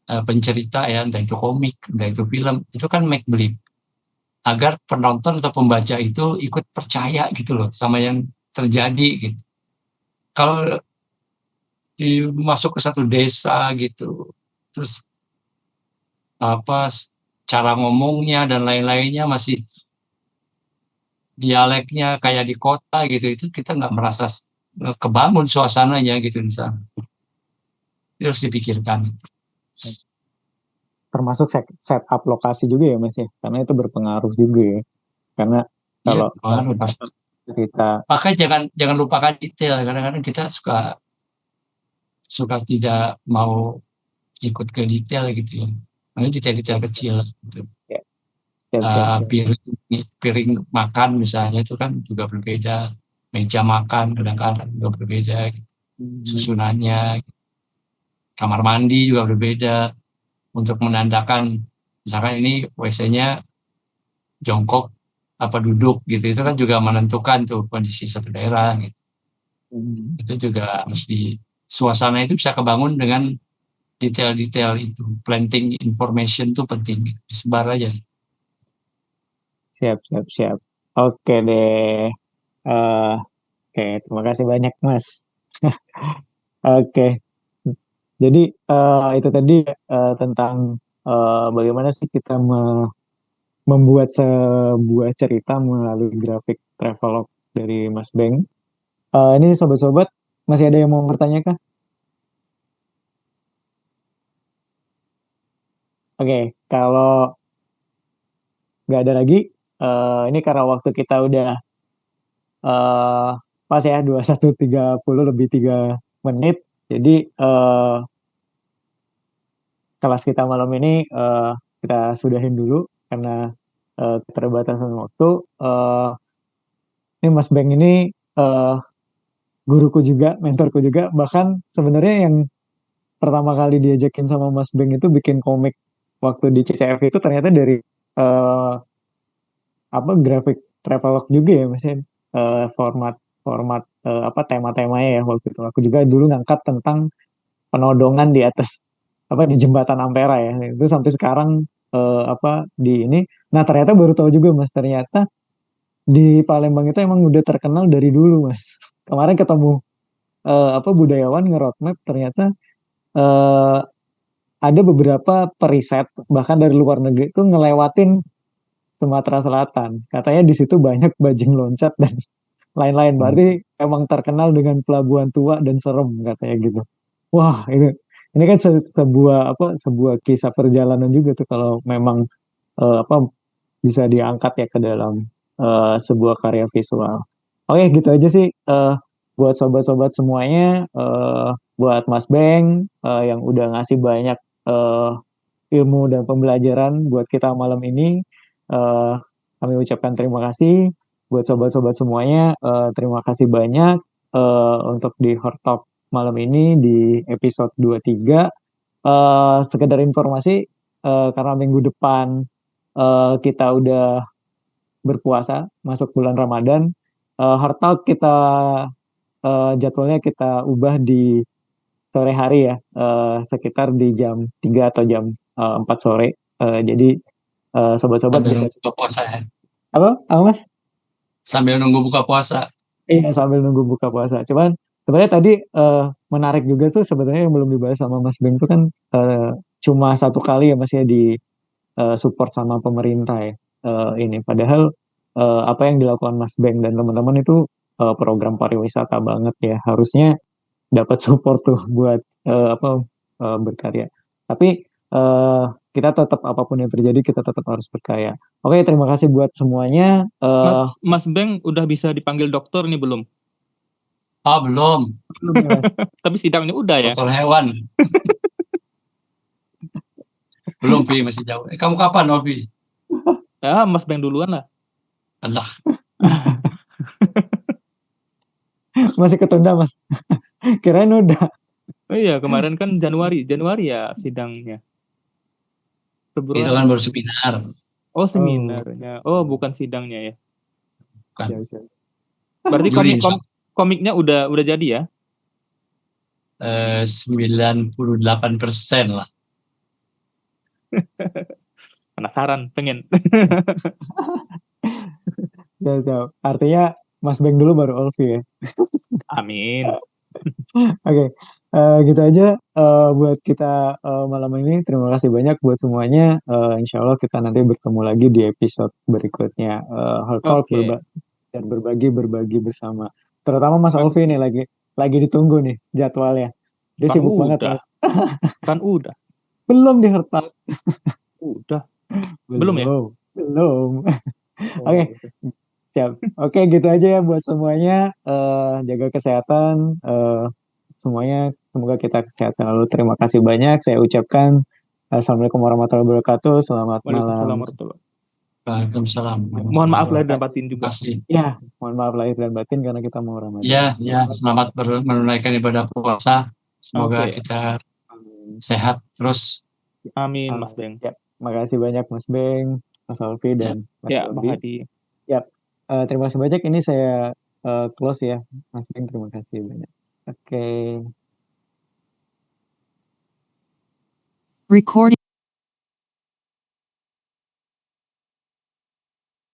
pencerita ya, entah itu komik, entah itu film, itu kan make believe agar penonton atau pembaca itu ikut percaya gitu loh sama yang terjadi gitu. Kalau masuk ke satu desa gitu, terus apa cara ngomongnya dan lain-lainnya masih dialeknya kayak di kota gitu, itu kita nggak merasa kebangun suasananya gitu di sana. Itu harus dipikirkan. Termasuk setup lokasi juga ya Mas ya. Karena itu berpengaruh juga ya. Karena Iya, kalau pengaruh. kita Maka jangan jangan lupakan detail. Kadang-kadang kita suka suka tidak mau ikut ke detail gitu ya. Nah, detail-detail kecil gitu. ya, siap-siap. Piring piring makan misalnya itu kan juga berbeda. Meja makan kadang-kadang juga berbeda. Gitu. Susunannya, kamar mandi juga berbeda untuk menandakan misalkan ini WC-nya jongkok apa duduk gitu. Itu kan juga menentukan tuh kondisi satu daerah gitu. Itu juga harus di suasana itu bisa kebangun dengan detail-detail itu. Planting information itu penting, disebar aja. Siap. Oke deh. Eh, oke, terima kasih banyak Mas. Oke, jadi itu tadi tentang bagaimana sih kita membuat sebuah cerita melalui grafik travelog dari Mas Beng. Ini sobat-sobat masih ada yang mau bertanya kah? Oke, kalau nggak ada lagi, ini karena waktu kita udah eh, pas ya 21.30 lebih 3 menit. Jadi kelas kita malam ini kita sudahin dulu karena keterbatasan waktu. Eh, ini Mas Beng ini eh, guruku juga, mentorku juga. Bahkan sebenarnya yang pertama kali diajakin sama Mas Beng itu bikin komik waktu di CCF itu ternyata dari eh, apa grafik travelog juga ya, Mas. Format format apa tema-temanya ya waktu itu. Aku juga dulu ngangkat tentang penodongan di atas apa di jembatan Ampera ya. Itu sampai sekarang apa di ini. Nah, ternyata baru tahu juga Mas, ternyata di Palembang itu emang udah terkenal dari dulu, Mas. Kemarin ketemu apa budayawan nge-roadmap ternyata eh, ada beberapa periset bahkan dari luar negeri itu ngelewatin Sumatera Selatan. Katanya di situ banyak bajing loncat dan lain-lain. Berarti emang terkenal dengan pelabuhan tua dan serem katanya gitu. Wah, ini kan sebuah apa sebuah kisah perjalanan juga tuh kalau memang apa bisa diangkat ya ke dalam sebuah karya visual. Oke, gitu aja sih. buat sobat-sobat semuanya, buat Mas Beng yang udah ngasih banyak ilmu dan pembelajaran buat kita malam ini. Eh, Kami ucapkan terima kasih buat sobat-sobat semuanya. Terima kasih banyak untuk di Hot Talk malam ini di episode 23. Sekedar informasi, karena minggu depan kita udah berpuasa masuk bulan Ramadan, Hot Talk kita jadwalnya kita ubah di sore hari ya, sekitar di jam 3 atau jam 4 sore. Jadi sobat-sobat Sambil bisa nunggu buka puasa ya. apa Mas? Sambil nunggu buka puasa. Iya, sambil nunggu buka puasa. Cuman sebenarnya tadi menarik juga tuh sebenarnya yang belum dibahas sama Mas Beng itu kan cuma satu kali ya Mas ya di support sama pemerintah ya, ini. Padahal apa yang dilakukan Mas Beng dan teman-teman itu program pariwisata banget ya. Harusnya dapat support tuh buat berkarya. Tapi eh, kita tetap apapun yang terjadi kita tetap harus berkarya. Oke, terima kasih buat semuanya. Mas Beng udah bisa dipanggil dokter nih belum? Belum. Belum ya, Mas? Tapi sidangnya udah ya. Dokter hewan. Belum, Pi, masih jauh. Kamu kapan, Novi? Ya, Mas Beng duluan lah. Allah. Masih ketunda, Mas. Kirain udah. Oh iya, kemarin kan Januari ya sidangnya. Itu Februari. kan baru seminar. Oh, seminarnya. Oh, bukan sidangnya ya. Bukan. Ya, bisa. Berarti Juri, komiknya udah jadi ya? 98% lah. Penasaran, pengen. Siap. Artinya Mas Beng dulu baru Olvi ya. Amin. Oke, gitu aja buat kita malam ini. Terima kasih banyak buat semuanya. Insya Allah kita nanti bertemu lagi di episode berikutnya. Hot Talk Oke. dan berbagi bersama. Terutama Mas Olvi nih lagi ditunggu nih jadwalnya. Dia Kan sibuk banget, udah. Mas. Kan udah. Belum di Hot Talk. Udah. Belum ya? Belum. Oh, Oke. Siap. Oke, gitu aja ya buat semuanya. Jaga kesehatan. Semuanya semoga kita sehat selalu. Terima kasih banyak. Saya ucapkan Assalamualaikum warahmatullahi wabarakatuh. Selamat Waalaikumsalam malam. warahmatullahi. Waalaikumsalam. Mohon maaf lahir dan batin Terima juga. kasih. Ya, mohon maaf lahir dan batin karena kita mau Ramadan. Ya, selamat menunaikan ibadah puasa. Semoga Oke. kita sehat terus. Amin, Mas Beng. Ya, makasih banyak Mas Beng, Mas Alfi dan Mas Ya, Bang Aldi. Hadi. Terima kasih banyak. Ini saya close ya, Mas Beng. Terima kasih banyak. Oke. Recording